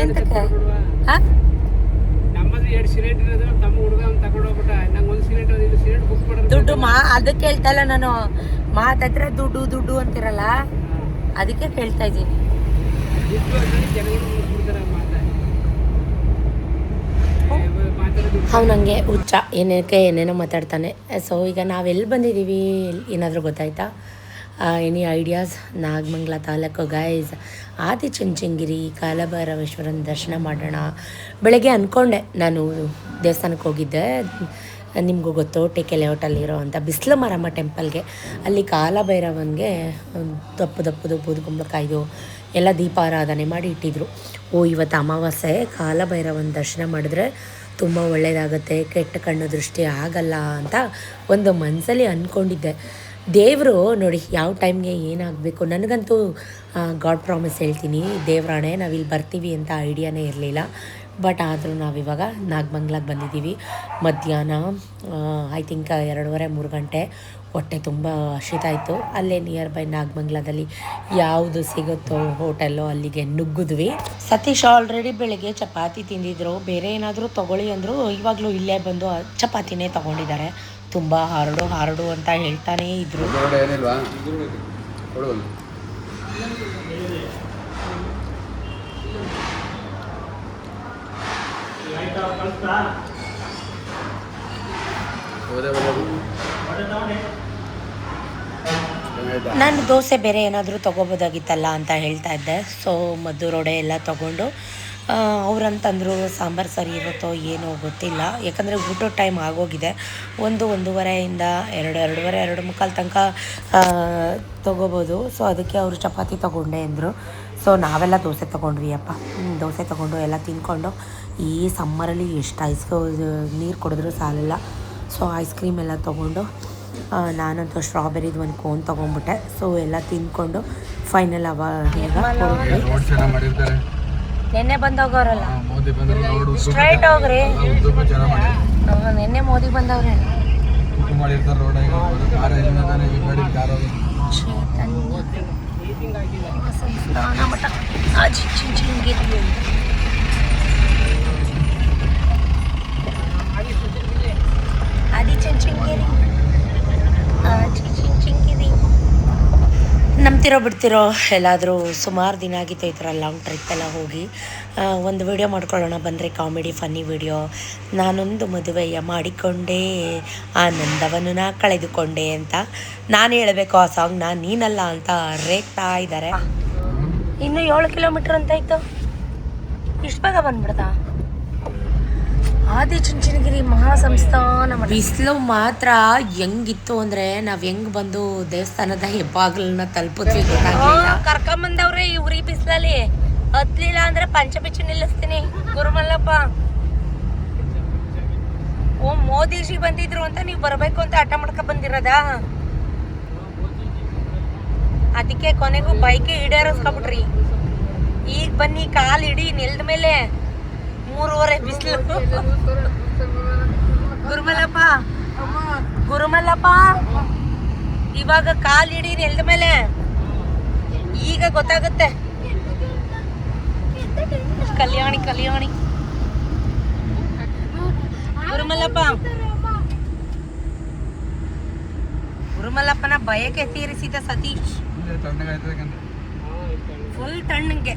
ಎಂತಕ್ಕೆ? ದುಡ್ಡು ಅದಕ್ಕೆ ಹೇಳ್ತಾ ಇಲ್ಲ ನಾನು. ಮಾತಾದ್ರೆ ದುಡ್ಡು ದುಡ್ಡು ಅಂತಿರಲ್ಲ, ಅದಕ್ಕೆ ಕೇಳ್ತಾ ಇದ್ದೀನಿ. ಅವನಂಗೆ ಹುಚ್ಚ, ಏನೇನೋ ಮಾತಾಡ್ತಾನೆ. ಸೊ ಈಗ ನಾವೆಲ್ಲಿ ಬಂದಿದ್ದೀವಿ ಏನಾದರೂ ಗೊತ್ತಾಯ್ತಾ? Any ideas? Nagamangala taluk guys, Adichunchanagiri ಕಾಲಭೈರವೇಶ್ವರನ ದರ್ಶನ ಮಾಡೋಣ. ಬೆಳಗ್ಗೆ ಅಂದ್ಕೊಂಡೆ ನಾನು ದೇವಸ್ಥಾನಕ್ಕೆ ಹೋಗಿದ್ದೆ, ನಿಮಗೂ ಗೊತ್ತು ಟೇಕೆ ಲೇಔಟಲ್ಲಿರೋ ಅಂಥ ಬಿಸಿಲು ಮಾರಮ್ಮ ಟೆಂಪಲ್ಗೆ. ಅಲ್ಲಿ ಕಾಲಭೈರವನಿಗೆ ದಪ್ಪದು ಬೂದುಗುಂಬಳಕಾಯ್ದು ಎಲ್ಲ ದೀಪಾರಾಧನೆ ಮಾಡಿ ಇಟ್ಟಿದ್ರು. ಇವತ್ತು ಅಮಾವಾಸ್ಯೆ, ಕಾಲಭೈರವನ ದರ್ಶನ ಮಾಡಿದ್ರೆ ತುಂಬ ಒಳ್ಳೆಯದಾಗುತ್ತೆ, ಕೆಟ್ಟ ಕಣ್ಣು ದೃಷ್ಟಿ ಆಗಲ್ಲ ಅಂತ ಒಂದು ಮನಸ್ಸಲ್ಲಿ ಅಂದ್ಕೊಂಡಿದ್ದೆ. ದೇವರು ನೋಡಿ ಯಾವ ಟೈಮ್ಗೆ ಏನಾಗಬೇಕು. ನನಗಂತೂ ಗಾಡ್ ಪ್ರಾಮಿಸ್ ಹೇಳ್ತೀನಿ, ದೇವರಾಣೆ ನಾವಿಲ್ಲಿ ಬರ್ತೀವಿ ಅಂತ ಐಡಿಯಾನೇ ಇರಲಿಲ್ಲ. ಬಟ್ ಆದರೂ ನಾವಿವಾಗ ನಾಗಮಂಗ್ಲಾಗೆ ಬಂದಿದ್ದೀವಿ. ಮಧ್ಯಾಹ್ನ ಐ ಥಿಂಕ್ 2:30-3 ಗಂಟೆ. ಹೊಟ್ಟೆ ತುಂಬ ಹಸಿತಾಯಿತು. ಅಲ್ಲೇ ನಿಯರ್ ಬೈ ನಾಗಮಂಗ್ಲದಲ್ಲಿ ಯಾವುದು ಸಿಗುತ್ತೋ ಹೋಟೆಲ್ಲೋ ಅಲ್ಲಿಗೆ ನುಗ್ಗಿದ್ವಿ. ಸತೀಶ್ ಆಲ್ರೆಡಿ ಬೆಳಗ್ಗೆ ಚಪಾತಿ ತಿಂದಿದ್ರು. ಬೇರೆ ಏನಾದರೂ ತೊಗೊಳ್ಳಿ ಅಂದರು. ಇವಾಗಲೂ ಇಲ್ಲೇ ಬಂದು ಚಪಾತಿನೇ ತೊಗೊಂಡಿದ್ದಾರೆ. ತುಂಬ ಹಾರಡು ಅಂತ ಹೇಳ್ತಾನೇ ಇದ್ರು. ಏನಿಲ್ವಾ? ನಾನು ದೋಸೆ ಬೇರೆ ಏನಾದರೂ ತೊಗೋಬೋದಾಗಿತ್ತಲ್ಲ ಅಂತ ಹೇಳ್ತಾ ಇದ್ದೆ. ಸೊ ಮದ್ದೂರೊಡೆ ಎಲ್ಲ ತೊಗೊಂಡು ಅವ್ರಂತಂದರು ಸಾಂಬಾರು ಸರಿ ಇರುತ್ತೋ ಏನೋ ಗೊತ್ತಿಲ್ಲ, ಯಾಕಂದರೆ ಊಟದ ಟೈಮ್ ಆಗೋಗಿದೆ. 1-1:30ಇಂದ 2-2:30 ತನಕ ತೊಗೋಬೋದು. ಸೊ ಅದಕ್ಕೆ ಅವರು ಚಪಾತಿ ತೊಗೊಂಡೆ ಅಂದರು. ಸೊ ನಾವೆಲ್ಲ ದೋಸೆ ತೊಗೊಂಡ್ವಿ ಅಪ್ಪ. ದೋಸೆ ತೊಗೊಂಡು ಎಲ್ಲ ತಿಂದ್ಕೊಂಡು, ಈ ಸಮ್ಮರಲ್ಲಿ ಎಷ್ಟು ನೀರು ಕುಡಿದ್ರೂ ಸಾಲಲ್ಲ. ಸೊ ಐಸ್ ಕ್ರೀಮ್ ಎಲ್ಲ ತೊಗೊಂಡು, ನಾನಂತೂ ಸ್ಟ್ರಾಬೆರಿದು ಒಂದು ಕೋನ್ ತೊಗೊಂಡ್ಬಿಟ್ಟೆ. ಸೊ ಎಲ್ಲ ತಿಂದ್ಕೊಂಡು ಫೈನಲ್ ನೆನ್ನೆ ಬಂದೋಗವ್ರಲ್ಲ, ಸ್ಟ್ರೈಟ್ ಹೋಗ್ರಿ. ನೆನ್ನೆ ಮೋದಿ ಬಂದವ್ರೆ. ನಂಬ್ತಿರೋ ಬಿಡ್ತಿರೋ ಎಲ್ಲಾದರೂ ಸುಮಾರು ದಿನ ಆಗಿತ್ತು ಈ ಥರ ಲಾಂಗ್ ಟ್ರಿಪ್ ಎಲ್ಲ ಹೋಗಿ. ಒಂದು ವಿಡಿಯೋ ಮಾಡ್ಕೊಳ್ಳೋಣ ಬನ್ನಿರಿ, ಕಾಮಿಡಿ ಫನ್ನಿ ವಿಡಿಯೋ. ನಾನೊಂದು ಮದುವೆಯ ಮಾಡಿಕೊಂಡೆ, ಆನಂದವನ್ನು ನಾ ಕಳೆದುಕೊಂಡೆ ಅಂತ ನಾನು ಹೇಳಬೇಕು. ಆ ಸಾಂಗ್ನ ನೀನಲ್ಲ ಅಂತ ರೇಗ್ತಾ ಇದ್ದಾರೆ. ಇನ್ನು 7 ಕಿಲೋಮೀಟ್ರ್ ಅಂತ ಇತ್ತು. ಇಷ್ಟು ಬೇಗ ಬಂದ್ಬಿಡ್ತಾ? ಆದಿಚುಂಚನಗಿರಿ ಮಹಾಸಂಸ್ಥಾನ. ಬಿಸಿಲು ಮಾತ್ರ ಹೆಂಗಿತ್ತು ಅಂದರೆ ನಾವು ಹೆಂಗೆ ಬಂದು ದೇವಸ್ಥಾನದ ಹೆಬ್ಬಾಗಿಲನ್ನ ತಲುಪಿದ್ವಿ ಗೊತ್ತಾಗಲಿಲ್ಲ. ಕರ್ಕೊಂಬಂದವ್ರೆ ಈ ಉರಿ ಬಿಸಿಲಲ್ಲಿ. ಹತ್ಲಿಲ್ಲ ಅಂದರೆ ಪಂಚಪಿಚ್ಚು ನಿಲ್ಲಿಸ್ತೀನಿ ಗುರುಮಲ್ಲಪ್ಪ. ಮೋದಿಜಿ ಬಂದಿದ್ರು ಅಂತ ನೀವು ಬರಬೇಕು ಅಂತ ಹಠ ಮಾಡ್ಕೊ ಬಂದಿರೋದಾ? ಅದಕ್ಕೆ ಕೊನೆಗೂ ಬೈಕೆ ಈಡೇರಿಸ್ಕೊಬಿಟ್ರಿ. ಈಗ ಬನ್ನಿ, ಕಾಲು ಇಡಿ ನೆಲದ ಮೇಲೆ. 3:30 ಬಿಸಿಲು. ಗುರುಮಲ್ಲಪ್ಪ ಇವಾಗ ಕಾಲಿಡಿ ನೆಲದ ಮೇಲೆ, ಈಗ ಗೊತ್ತಾಗುತ್ತೆ. ಕಲ್ಯಾಣಿ ಗುರುಮಲ್ಲಪ್ಪನ ಬಯಕೆ ತೀರಿಸಿದ ಸತೀಶ್ ಫುಲ್ ತಣ್ಣಗೆ.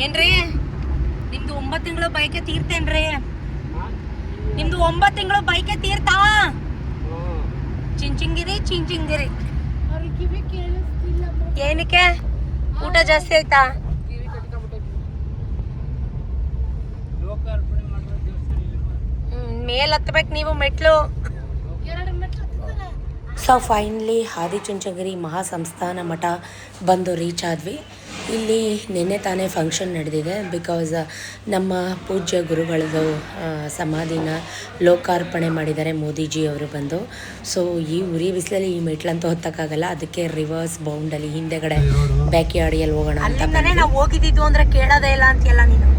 ಏನ್ರಿ ನಿಮ್ದು 9 ತಿಂಗಳು ಬೈಕೆ ತೀರ್ತೇನ್ರಿ? ನಿಮ್ದು 9 ತಿಂಗಳು ಬೈಕೆ ತೀರ್ತಾ? ಚಿಂಚಿಂಗಿರಿ ಏನಕ್ಕೆ? ಊಟ ಜಾಸ್ತಿ ಆಯ್ತಾ? ಮೇಲ್ ಹತ್ಬೇಕು ನೀವು ಮೆಟ್ಲು. ಸೊ ಫೈನಲಿ ಆದಿಚುಂಚನಗಿರಿ ಮಹಾಸಂಸ್ಥಾನ ಮಠ ಬಂದು ರೀಚ್ ಆದ್ವಿ. ಇಲ್ಲಿ ನಿನ್ನೆ ತಾನೇ ಫಂಕ್ಷನ್ ನಡೆದಿದೆ. ಬಿಕಾಸ್ ನಮ್ಮ ಪೂಜ್ಯ ಗುರುಗಳದು ಸಮಾಧಿನ ಲೋಕಾರ್ಪಣೆ ಮಾಡಿದ್ದಾರೆ ಮೋದಿಜಿ ಅವರು ಬಂದು. ಸೊ ಈ ಉರಿ ಬಿಸಿಲಲ್ಲಿ ಈ ಮೆಟ್ಲಂತೂ ಹೊತ್ತಕ್ಕಾಗಲ್ಲ. ಅದಕ್ಕೆ ರಿವರ್ಸ್ ಬೌಂಡಲ್ಲಿ ಹಿಂದೆಗಡೆ ಬ್ಯಾಕ್ ಯಾರ್ಡಿಯಲ್ಲಿ ಹೋಗೋಣ ಅಂತ ನಾವು ಹೋಗಿದ್ದು. ಅಂದರೆ ಕೇಳೋದೇ ಇಲ್ಲ ಅಂತೆಲ್ಲ ನೀನು.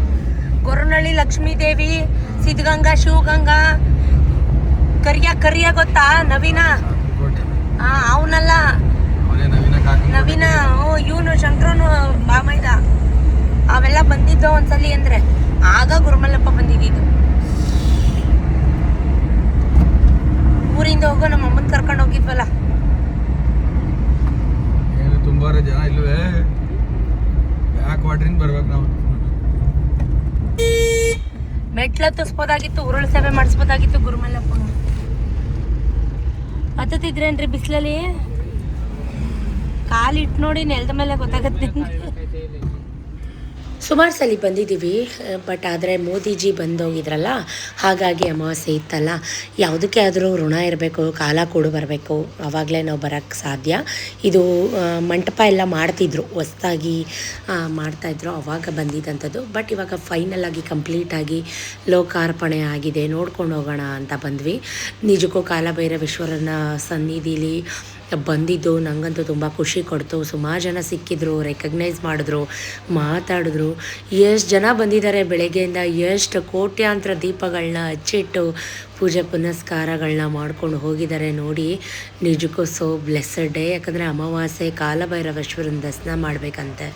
ಗೊರವನಹಳ್ಳಿ ಲಕ್ಷ್ಮೀದೇವಿ, ಸಿದ್ಧಗಂಗಾ, ಶಿವಗಂಗಾ, ಕರಿಯ ಗೊತ್ತಾ? ನವೀನ ಅವನಲ್ಲ, ನವೀನ ಇವನು ಶಂಕರನು ಬಾಮೈದ ಅವೆಲ್ಲ ಬಂದಿದ್ದು ಒಂದ್ಸಲಿ. ಅಂದ್ರೆ ಆಗ ಗುರುಮಲ್ಲಪ್ಪ ಬಂದಿದ್ದು. ಊರಿಂದ ಹೋಗೋ ನಮ್ಮ ಅಮ್ಮನ ಕರ್ಕೊಂಡು ಹೋಗಿದ್ವಲ್ಲ. ತುಂಬಾ ಜನ ಇಲ್ವೇ? ಬ್ಯಾಕ್ ವಾಟ್ರಿಂದ ಬರ್ಬೇಕು ನಾವು. ಮೆಟ್ಲು ಹತ್ತಿಸ್ಬೋದಾಗಿತ್ತು, ಉರುಳು ಸೇವೆ ಮಾಡಿಸ್ಬೋದಾಗಿತ್ತು ಗುರುಮಲ್ಲಪ್ಪ. ಹತ್ತತಿದ್ರೇನ್ರಿ ಬಿಸಿಲಲ್ಲಿ? ಕಾಲಿಟ್ಟು ನೋಡಿ ನೆಲದ ಮೇಲೆ ಗೊತ್ತಾಗತ್ತೆ. ಸುಮಾರು ಸಲ ಬಂದಿದ್ದೀವಿ, ಬಟ್ ಆದರೆ ಮೋದಿಜಿ ಬಂದೋಗಿದ್ರಲ್ಲ, ಹಾಗಾಗಿ ಅಮಾವಾಸ್ಯೆ ಇತ್ತಲ್ಲ. ಯಾವುದಕ್ಕೆ ಆದರೂ ಋಣ ಇರಬೇಕು, ಕಾಲ ಕೂಡು ಬರಬೇಕು, ಆವಾಗಲೇ ನಾವು ಬರೋಕ್ಕೆ ಸಾಧ್ಯ. ಇದು ಮಂಟಪ ಎಲ್ಲ ಮಾಡ್ತಿದ್ರು, ಹೊಸ್ದಾಗಿ ಮಾಡ್ತಾಯಿದ್ರು, ಆವಾಗ ಬಂದಿದ್ದಂಥದ್ದು. ಬಟ್ ಇವಾಗ ಫೈನಲಾಗಿ ಕಂಪ್ಲೀಟಾಗಿ ಲೋಕಾರ್ಪಣೆ ಆಗಿದೆ, ನೋಡ್ಕೊಂಡು ಹೋಗೋಣ ಅಂತ ಬಂದ್ವಿ. ನಿಜಕ್ಕೂ ಕಾಲಭೈರವೇಶ್ವರನ ಸನ್ನಿಧಿಲಿ ಬಂದಿದ್ದು ನನಗಂತೂ ತುಂಬ ಖುಷಿ ಕೊಡ್ತು. ಸುಮಾರು ಜನ ಸಿಕ್ಕಿದ್ರು, ರೆಕಗ್ನೈಸ್ ಮಾಡಿದ್ರು, ಮಾತಾಡಿದ್ರು. ಎಷ್ಟು ಜನ ಬಂದಿದ್ದಾರೆ ಬೆಳಗ್ಗೆಯಿಂದ, ಎಷ್ಟು ಕೋಟ್ಯಾಂತರ ದೀಪಗಳನ್ನ ಹಚ್ಚಿಟ್ಟು ಪೂಜೆ ಪುನಸ್ಕಾರಗಳನ್ನ ಮಾಡ್ಕೊಂಡು ಹೋಗಿದ್ದಾರೆ ನೋಡಿ. ನಿಜಕ್ಕೂ ಸೋ ಬ್ಲೆಸ್ಸಡ್ ಡೇ. ಯಾಕಂದರೆ ಅಮಾವಾಸ್ಯೆ ಕಾಲಭೈರವೇಶ್ವರನ ದರ್ಶನ ಮಾಡಬೇಕಂತೆ,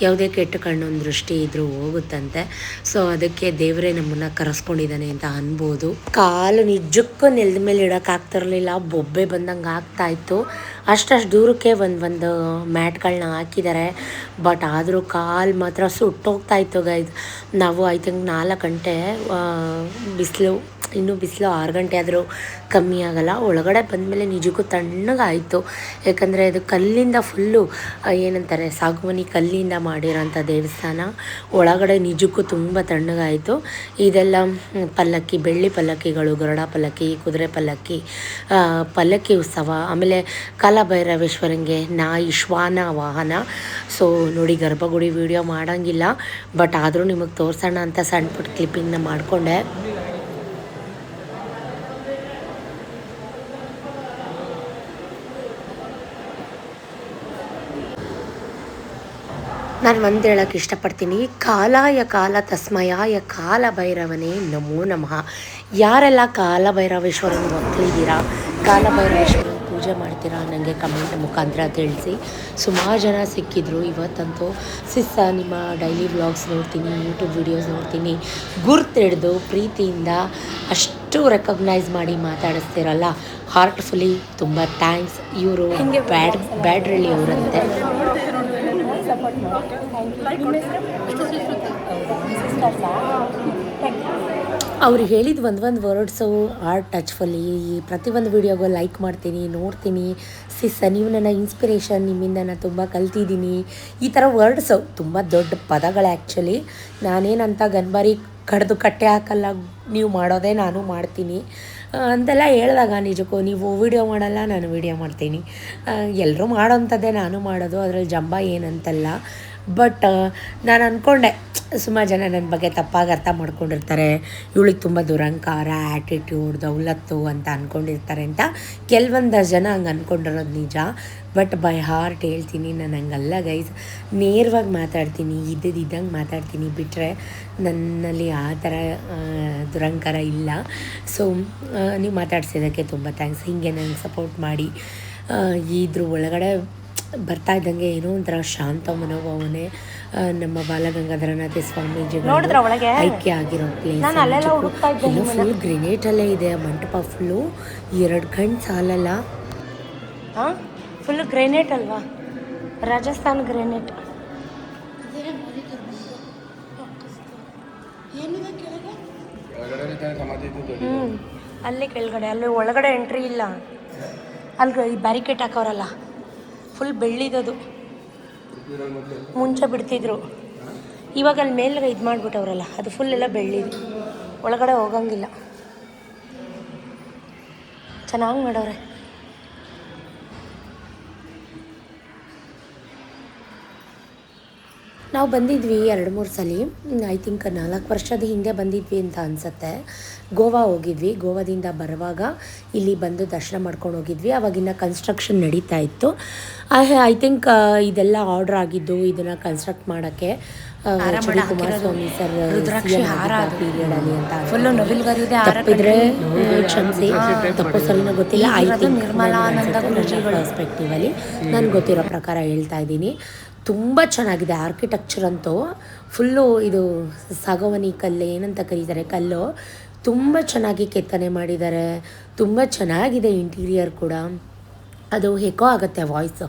ಯಾವುದೇ ಕೆಟ್ಟ ಕಣ್ಣೊಂದು ದೃಷ್ಟಿ ಇದ್ರೂ ಹೋಗುತ್ತಂತೆ. ಸೊ ಅದಕ್ಕೆ ದೇವರೇ ನಮ್ಮನ್ನು ಕರೆಸ್ಕೊಂಡಿದ್ದಾನೆ ಅಂತ ಅನ್ಬೋದು. ಕಾಲು ನಿಜಕ್ಕೂ ನೆಲದ ಮೇಲೆ ಇಡೋಕ್ಕಾಗ್ತಿರಲಿಲ್ಲ, ಬೊಬ್ಬೆ ಬಂದಂಗೆ ಆಗ್ತಾಯಿತ್ತು. ಅಷ್ಟಷ್ಟು ದೂರಕ್ಕೆ ಒಂದು ಮ್ಯಾಟ್ಗಳನ್ನ ಹಾಕಿದ್ದಾರೆ. ಬಟ್ ಆದರೂ ಕಾಲು ಮಾತ್ರ ಸುಟ್ಟೋಗ್ತಾಯಿತ್ತು ಗೈಸ್. ನಾವು ಐ ಥಿಂಕ್ 4 ಗಂಟೆ ಬಿಸಿಲು, ಇನ್ನೂ ಬಿಸಿಲು 6 ಗಂಟೆ ಆದರೂ ಕಮ್ಮಿ ಆಗೋಲ್ಲ. ಒಳಗಡೆ ಬಂದಮೇಲೆ ನಿಜಕ್ಕೂ ತಣ್ಣಗಾಯಿತು. ಯಾಕಂದರೆ ಅದು ಕಲ್ಲಿಂದ ಫುಲ್ಲು ಏನಂತಾರೆ, ಸಾಗುವಾನಿ ಕಲ್ಲಿಂದ ಮಾಡಿರೋಂಥ ದೇವಸ್ಥಾನ. ಒಳಗಡೆ ನಿಜಕ್ಕೂ ತುಂಬ ತಣ್ಣಗಾಯಿತು. ಇದೆಲ್ಲ ಪಲ್ಲಕ್ಕಿ, ಬೆಳ್ಳಿ ಪಲ್ಲಕ್ಕಿಗಳು, ಗರುಡ ಪಲ್ಲಕ್ಕಿ, ಕುದುರೆ ಪಲ್ಲಕ್ಕಿ, ಪಲ್ಲಕ್ಕಿ ಉತ್ಸವ. ಆಮೇಲೆ ಕಾಲಭೈರವೇಶ್ವರಂಗೆ ನಾಯಿ ಶ್ವಾನ ವಾಹನ. ಸೊ ನೋಡಿ, ಗರ್ಭಗುಡಿ ವಿಡಿಯೋ ಮಾಡೋಂಗಿಲ್ಲ, ಬಟ್ ಆದರೂ ನಿಮಗೆ ತೋರಿಸೋಣ ಅಂತ ಸಣ್ಣ ಪುಟ್ಟ ಕ್ಲಿಪ್ಪಿಂಗ್ನ ಮಾಡಿಕೊಂಡೆ. ನಾನು ಒಂದು ಹೇಳೋಕ್ಕೆ ಇಷ್ಟಪಡ್ತೀನಿ, ಕಾಲಾಯ ಕಾಲ ತಸ್ಮಯಾಯ ಕಾಲ ಭೈರವನೇ ನಮೋ ನಮಃ. ಯಾರೆಲ್ಲ ಕಾಲಭೈರವೇಶ್ವರನ ಒಕ್ಕಲಿದ್ದೀರಾ, ಕಾಲಭೈರವೇಶ್ವರನ ಪೂಜೆ ಮಾಡ್ತೀರಾ, ನನಗೆ ಕಮೆಂಟ್ ಮುಖಾಂತರ ತಿಳಿಸಿ. ಸುಮಾರು ಜನ ಸಿಕ್ಕಿದ್ರು ಇವತ್ತಂತೂ. ನಿಮ್ಮ ಡೈಲಿ ವ್ಲಾಗ್ಸ್ ನೋಡ್ತೀನಿ, ಯೂಟ್ಯೂಬ್ ವೀಡಿಯೋಸ್ ನೋಡ್ತೀನಿ, ಗುರ್ತಿಡ್ದು ಪ್ರೀತಿಯಿಂದ ಅಷ್ಟು ರೆಕಗ್ನೈಸ್ ಮಾಡಿ ಮಾತಾಡಿಸ್ತಿರಲ್ಲ, ಹಾರ್ಟ್ಫುಲಿ ತುಂಬ ಥ್ಯಾಂಕ್ಸ್. ಇವರು ಬ್ಯಾಡ್ರಳ್ಳಿ ಅವರಂತೆ. ಅವ್ರು ಹೇಳಿದ ಒಂದು ವರ್ಡ್ಸು ಹಾರ್ಟ್ ಟಚ್ಫುಲ್ಲಿ. ಪ್ರತಿಯೊಂದು ವೀಡಿಯೋಗೂ ಲೈಕ್ ಮಾಡ್ತೀನಿ, ನೋಡ್ತೀನಿ. ನೀವು ನನ್ನ ಇನ್ಸ್ಪಿರೇಷನ್, ನಿಮ್ಮಿಂದ ನಾನು ತುಂಬ ಕಲ್ತಿದ್ದೀನಿ. ಈ ಥರ ವರ್ಡ್ಸು ತುಂಬ ದೊಡ್ಡ ಪದಗಳು. ಆ್ಯಕ್ಚುಲಿ ನಾನೇನಂತ ಗನ್ಬಾರಿ ಕಡ್ದು ಕಟ್ಟೆ ಹಾಕಲ್ಲ, ನೀವು ಮಾಡೋದೇ ನಾನು ಮಾಡ್ತೀನಿ ಅಂತೆಲ್ಲ ಹೇಳಿದಾಗ ನಿಜಕ್ಕೂ ನೀವು ವೀಡಿಯೋ ಮಾಡಲ್ಲ, ನಾನು ವೀಡಿಯೋ ಮಾಡ್ತೀನಿ, ಎಲ್ಲರೂ ಮಾಡೋಂಥದ್ದೇ ನಾನು ಮಾಡೋದು, ಅದರಲ್ಲಿ ಜಂಬ ಏನಂತಲ್ಲ. ಬಟ್ ನಾನು ಅಂದ್ಕೊಂಡೆ, ಸುಮಾರು ಜನ ನನ್ನ ಬಗ್ಗೆ ತಪ್ಪಾಗಿ ಅರ್ಥ ಮಾಡ್ಕೊಂಡಿರ್ತಾರೆ, ಇವಳಿಗೆ ತುಂಬ ದುರಂಕಾರ, ಆ್ಯಟಿಟ್ಯೂಡ್, ದೌಲತ್ತು ಅಂತ ಅಂದ್ಕೊಂಡಿರ್ತಾರೆ ಅಂತ. ಕೆಲವೊಂದಷ್ಟು ಜನ ಹಂಗೆ ಅಂದ್ಕೊಂಡಿರೋದು ನಿಜ. ಬಟ್ ಬೈ ಹಾರ್ಟ್ ಹೇಳ್ತೀನಿ, ನಾನು ಹಂಗಲ್ಲ ಗೈಸ್. ನೇರವಾಗಿ ಮಾತಾಡ್ತೀನಿ, ಇದ್ದಂಗೆ ಮಾತಾಡ್ತೀನಿ, ಬಿಟ್ಟರೆ ನನ್ನಲ್ಲಿ ಆ ಥರ ದುರಂಕಾರ ಇಲ್ಲ. ಸೊ ನೀವು ಮಾತಾಡ್ಸಿದ್ದಕ್ಕೆ ತುಂಬ ಥ್ಯಾಂಕ್ಸ್. ಹೀಗೆ ನನಗೆ ಸಪೋರ್ಟ್ ಮಾಡಿ. ಇದ್ರ ಒಳಗಡೆ ಬರ್ತಾ ಇದ್ದಂಗೆ ಏನೋ ಒಂಥರ ಶಾಂತ ಮನೋಭಾವನೆ. ನಮ್ಮ ಬಾಲಗಂಗಾಧರನಾಥ ಸ್ವಾಮೀಜಿಗಳು ಐಕ್ಯ ಆಗಿರೋ ಪ್ಲೇಸ್ ಫುಲ್ ಗ್ರೆನೇಟಲ್ಲೇ ಇದೆ. ಮಂಟಪ ಫುಲ್ಲು 2 ಗಂಟೆ ಸಾಲಲ್ಲ. ಹಾಂ, ಫುಲ್ ಗ್ರೆನೇಟ್ ಅಲ್ವಾ, ರಾಜಸ್ಥಾನ್ ಗ್ರೆನೇಟ್. ಅಲ್ಲಿ ಕೆಳಗಡೆ, ಅಲ್ಲಿ ಒಳಗಡೆ ಎಂಟ್ರಿ ಇಲ್ಲ. ಅಲ್ಲಿ ಬ್ಯಾರಿಕೇಡ್ ಹಾಕೋರಲ್ಲ, ಫುಲ್ ಬೆಳ್ಳಿದದು. ಮುಂಚೆ ಬಿಡ್ತಿದ್ರು, ಇವಾಗ ಅಲ್ಲಿ ಮೇಲೆ ಇದು ಮಾಡಿಬಿಟ್ಟವ್ರಲ್ಲ, ಅದು ಫುಲ್ ಎಲ್ಲ ಬೆಳ್ಳಿದು, ಒಳಗಡೆ ಹೋಗಂಗಿಲ್ಲ. ಚೆನ್ನಾಗಿ ಮಾಡವ್ರೆ. ನಾವು ಬಂದಿದ್ವಿ 2-3 ಸಲ, ಐ ಥಿಂಕ್ 4 ವರ್ಷದ ಹಿಂದೆ ಬಂದಿದ್ವಿ ಅಂತ ಅನಿಸುತ್ತೆ. ಗೋವಾ ಹೋಗಿದ್ವಿ. ಗೋವಾದಿಂದ ಬರುವಾಗ ಇಲ್ಲಿ ಬಂದು ದರ್ಶನ ಮಾಡ್ಕೊಂಡು ಹೋಗಿದ್ವಿ. ಅವಾಗಿನ್ನ ಕನ್ಸ್ಟ್ರಕ್ಷನ್ ನಡೀತಾ ಇತ್ತು. ಐ ಥಿಂಕ್ ಇದೆಲ್ಲ ಆರ್ಡ್ರ್ ಆಗಿದ್ದು ಇದನ್ನು ಕನ್ಸ್ಟ್ರಕ್ಟ್ ಮಾಡೋಕ್ಕೆ ಕುಮಾರಸ್ವಾಮಿ ಸರ್ ಪೀರಿಯಡಲ್ಲಿ ಅಂತ. ತಪ್ಪಿದ್ರೆ ಕ್ಷಮಿಸಿ, ತಪ್ಪು ಸರಿನೂ ಗೊತ್ತಿಲ್ಲ. ಐ ಥಿಂಕ್ ಪರ್ಸ್ಪೆಕ್ಟಿವಲ್ಲಿ ನನಗೆ ಗೊತ್ತಿರೋ ಪ್ರಕಾರ ಹೇಳ್ತಾ ಇದ್ದೀನಿ. ತುಂಬ ಚೆನ್ನಾಗಿದೆ ಆರ್ಕಿಟೆಕ್ಚರ್ ಅಂತೂ. ಫುಲ್ಲು ಇದು ಸಾಗವಾನಿ ಕಲ್ಲು ಏನಂತ ಕರೀತಾರೆ, ಕಲ್ಲು ತುಂಬ ಚೆನ್ನಾಗಿ ಕೆತ್ತನೆ ಮಾಡಿದ್ದಾರೆ. ತುಂಬ ಚೆನ್ನಾಗಿದೆ ಇಂಟೀರಿಯರ್ ಕೂಡ. ಅದು ಎಕೋ ಆಗುತ್ತೆ ವಾಯ್ಸು,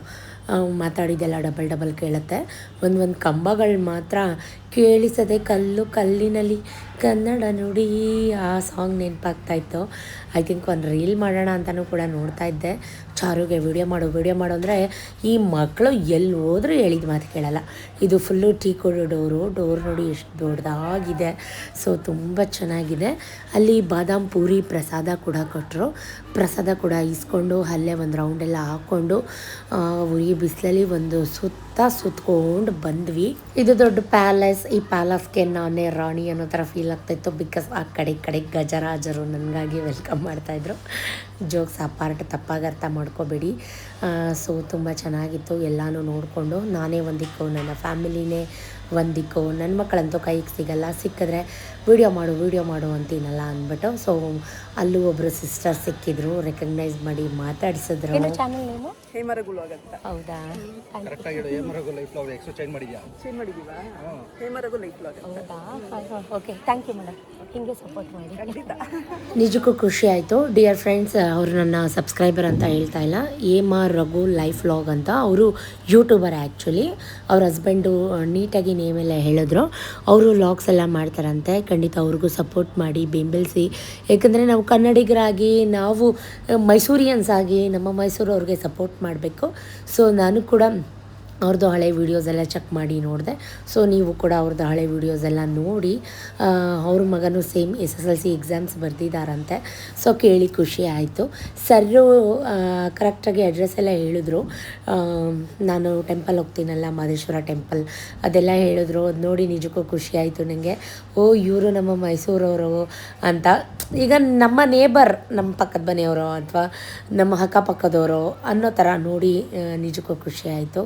ಮಾತಾಡಿದೆಲ್ಲ ಡಬಲ್ ಕೇಳುತ್ತೆ. ಒಂದು ಕಂಬಗಳು ಮಾತ್ರ ಕೇಳಿಸದೆ ಕಲ್ಲಿನಲ್ಲಿ ಕನ್ನಡ ನುಡಿ ಆ ಸಾಂಗ್ ನೆನಪಾಗ್ತಾಯಿತ್ತು. ಐ ಥಿಂಕ್ ಒಂದು ರೀಲ್ ಮಾಡೋಣ ಅಂತಲೂ ಕೂಡ ನೋಡ್ತಾ ಇದ್ದೆ. ಚಾರುಗೆ ವಿಡಿಯೋ ಮಾಡು ಅಂದರೆ ಈ ಮಕ್ಕಳು ಎಲ್ಲಿ ಹೋದರೂ ಹೇಳಿದ ಮಾತು ಕೇಳಲ್ಲ. ಇದು ಫುಲ್ಲು ಟೀ ಕೊಡೋ ಡೋರ್ ನೋಡಿ ಎಷ್ಟು ದೊಡ್ಡದಾಗಿದೆ. ಸೊ ತುಂಬ ಚೆನ್ನಾಗಿದೆ. ಅಲ್ಲಿ ಬಾದಾಮ್ ಪೂರಿ ಪ್ರಸಾದ ಕೂಡ ಕೊಟ್ಟರು. ಪ್ರಸಾದ ಕೂಡ ಇಸ್ಕೊಂಡು ಅಲ್ಲೇ ಒಂದು ರೌಂಡೆಲ್ಲ ಹಾಕ್ಕೊಂಡು ಉರಿ ಬಿಸಿಲಲ್ಲಿ ಒಂದು ಸುತ್ಕೊಂಡು ಬಂದ್ವಿ. ಇದು ದೊಡ್ಡ ಪ್ಯಾಲೇಸ್. ಈ ಪ್ಯಾಲೇಸ್ಗೆ ನಾನೇ ರಾಣಿ ಅನ್ನೋ ಥರ ಫೀಲ್ ಆಗ್ತಾಯಿತ್ತು. ಬಿಕಾಸ್ ಆ ಕಡೆ ಗಜರಾಜರು ನನಗಾಗಿ ವೆಲ್ಕಮ್ ಮಾಡ್ತಾಯಿದ್ರು. ಜೋಕ್ಸ್ ಅಪಾರ್ಟ್, ತಪ್ಪಾಗಿ ಅರ್ಥ ಮಾಡ್ಕೋಬೇಡಿ. ಸೊ ತುಂಬ ಚೆನ್ನಾಗಿತ್ತು. ಎಲ್ಲನೂ ನೋಡಿಕೊಂಡು ನಾನೇ ಒಂದಿಕ್ಕು, ನನ್ನ ಫ್ಯಾಮಿಲಿನೇ ಒಂದಿಕ್ಕು. ನನ್ನ ಮಕ್ಕಳಂತೂ ಕೈಗೆ ಸಿಗಲ್ಲ, ಸಿಕ್ಕಿದ್ರೆ ವೀಡಿಯೋ ಮಾಡು ಅಂತೀನಲ್ಲ ಅಂದ್ಬಿಟ್ಟು. ಸೊ ಅಲ್ಲೂ ಒಬ್ಬರು ಸಿಸ್ಟರ್ ಸಿಕ್ಕಿದ್ರು, ರೆಕಗ್ನೈಸ್ ಮಾಡಿ ಮಾತಾಡಿಸಿದ್ರು. ಚಾನಲ್ ನೇಮು ಹೇಮರಗುಲು ಆಗಂತ. ಹೌದಾ? ಹೇಮರಗು ಲೈಫ್ ಲಾಗ್. ಹೌದಾ? Okay, thank you madam. ಹಿಂಗೆ ಸಪೋರ್ಟ್ ಮಾಡಿ. ನಿಜಕ್ಕೂ ಖುಷಿ ಆಯಿತು. ಡಿಯರ್ ಫ್ರೆಂಡ್ಸ್, ಅವರು ನನ್ನ ಸಬ್ಸ್ಕ್ರೈಬರ್ ಅಂತ ಹೇಳ್ತಾ ಇಲ್ಲ, ಹೇಮರಗು ಲೈಫ್ ಲಾಗ್ ಅಂತ. ಅವರು ಯೂಟ್ಯೂಬರ್ ಆ್ಯಕ್ಚುಲಿ. ಅವ್ರ ಹಸ್ಬೆಂಡು ನೀಟಾಗಿ ನೇಮೆಲ್ಲ ಹೇಳಿದ್ರು. ಅವರು ಲಾಗ್ಸ್ ಎಲ್ಲ ಮಾಡ್ತಾರಂತೆ. ಖಂಡಿತ ಅವ್ರಿಗೂ ಸಪೋರ್ಟ್ ಮಾಡಿ, ಬೆಂಬಲಿಸಿ. ಏಕೆಂದರೆ ನಾವು ಕನ್ನಡಿಗರಾಗಿ, ನಾವು ಮೈಸೂರಿಯನ್ಸ್ ಆಗಿ ನಮ್ಮ ಮೈಸೂರವ್ರಿಗೆ ಸಪೋರ್ಟ್ ಮಾಡಬೇಕು. ಸೊ ನಾನು ಕೂಡ ಅವ್ರದ್ದು ಹಳೆ ವೀಡಿಯೋಸ್ ಎಲ್ಲ ಚೆಕ್ ಮಾಡಿ ನೋಡಿದೆ. ಸೊ ನೀವು ಕೂಡ ಅವ್ರದ್ದು ಹಳೆ ವೀಡಿಯೋಸ್ ಎಲ್ಲ ನೋಡಿ. ಅವ್ರ ಮಗನೂ ಸೇಮ್ SSLC ಎಕ್ಸಾಮ್ಸ್ ಬರೆದಿದ್ದಾರಂತೆ. ಸೊ ಕೇಳಿ ಖುಷಿ ಆಯಿತು. ಸರ್ರು ಕರೆಕ್ಟಾಗಿ ಅಡ್ರೆಸ್ ಎಲ್ಲ ಹೇಳಿದ್ರು. ನಾನು ಟೆಂಪಲ್ ಹೋಗ್ತೀನಲ್ಲ, ಮಹದೇಶ್ವರ ಟೆಂಪಲ್, ಅದೆಲ್ಲ ಹೇಳಿದ್ರು. ಅದು ನೋಡಿ ನಿಜಕ್ಕೂ ಖುಷಿ ಆಯಿತು ನನಗೆ. ಇವರು ನಮ್ಮ ಮೈಸೂರವರು ಅಂತ. ಈಗ ನಮ್ಮ ನೇಬರ್, ನಮ್ಮ ಪಕ್ಕದ ಮನೆಯವರು ಅಥವಾ ನಮ್ಮ ಅಕ್ಕಪಕ್ಕದವರು ಅನ್ನೋ ಥರ ನೋಡಿ ನಿಜಕ್ಕೂ ಖುಷಿ ಆಯಿತು.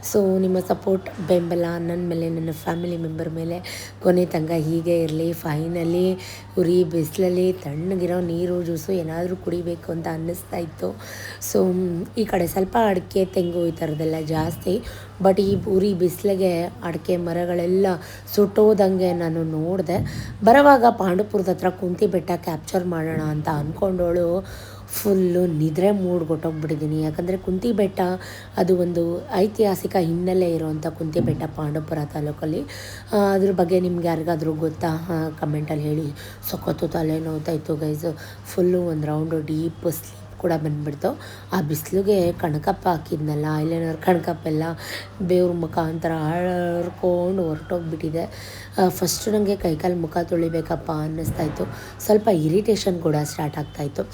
ಸೊ ನಿಮ್ಮ ಸಪೋರ್ಟ್, ಬೆಂಬಲ ನನ್ನ ಮೇಲೆ, ನನ್ನ ಫ್ಯಾಮಿಲಿ ಮೆಂಬರ್ ಮೇಲೆ ಕೊನೆ ತನಕ ಹೀಗೆ ಇರಲಿ. ಫೈನಲಿ ಉರಿ ಬಿಸಿಲಲ್ಲಿ ತಣ್ಣಗಿರೋ ನೀರು, ಜ್ಯೂಸು ಏನಾದರೂ ಕುಡಿಬೇಕು ಅಂತ ಅನ್ನಿಸ್ತಾ ಇತ್ತು. ಸೊ ಈ ಕಡೆ ಸ್ವಲ್ಪ ಅಡಿಕೆ, ತೆಂಗು ಈ ಥರದ್ದೆಲ್ಲ ಜಾಸ್ತಿ. ಬಟ್ ಈ ಉರಿ ಬಿಸಿಲಿಗೆ ಅಡಿಕೆ ಮರಗಳೆಲ್ಲ ಸುಟ್ಟೋದಂಗೆ ನಾನು ನೋಡಿದೆ. ಬರೋವಾಗ ಪಾಂಡುಪುರದ ಹತ್ರ ಕುಂತಿ ಬೆಟ್ಟ ಕ್ಯಾಪ್ಚರ್ ಮಾಡೋಣ ಅಂತ ಅಂದ್ಕೊಂಡವಳು ಫುಲ್ಲು ನಿದ್ರೆ ಮೂಡ್ಗೊಟ್ಟೋಗ್ಬಿಟ್ಟಿದ್ದೀನಿ. ಯಾಕಂದರೆ ಕುಂತಿ ಬೆಟ್ಟ ಅದು ಒಂದು ಐತಿಹಾಸಿಕ ಹಿನ್ನೆಲೆ ಇರೋವಂಥ ಕುಂತಿ ಬೆಟ್ಟ ಪಾಂಡುಪುರ ತಾಲೂಕಲ್ಲಿ. ಅದ್ರ ಬಗ್ಗೆ ನಿಮ್ಗೆ ಯಾರಿಗಾದರೂ ಗೊತ್ತಾ ಕಮೆಂಟಲ್ಲಿ ಹೇಳಿ. ಸಖತ್ತು ತಲೆ ನೋವ್ತಾಯಿತ್ತು ಗೈಸು. ಫುಲ್ಲು ಒಂದು ರೌಂಡು ಡೀಪ್ ಸ್ಲೀಪ್ ಕೂಡ ಬಂದುಬಿಡ್ತು. ಆ ಬಿಸಿಲಿಗೆ ಕಣ್ಕಪ್ಪ ಹಾಕಿದ್ನಲ್ಲ, ಐಲೈನರ್ ಕಣ್ಕಪ್ಪೆಲ್ಲ ಬೇವ್ರ ಮುಖ ಒಂಥರ ಹರ್ಕೊಂಡು ಹೊರಟೋಗ್ಬಿಟ್ಟಿದೆ. ಫಸ್ಟು ನನಗೆ ಕೈಕಾಲು ಮುಖ ತೊಳಿಬೇಕಪ್ಪ ಅನ್ನಿಸ್ತಾಯಿತ್ತು. ಸ್ವಲ್ಪ ಇರಿಟೇಷನ್ ಕೂಡ ಸ್ಟಾರ್ಟ್ ಆಗ್ತಾಯಿತ್ತು.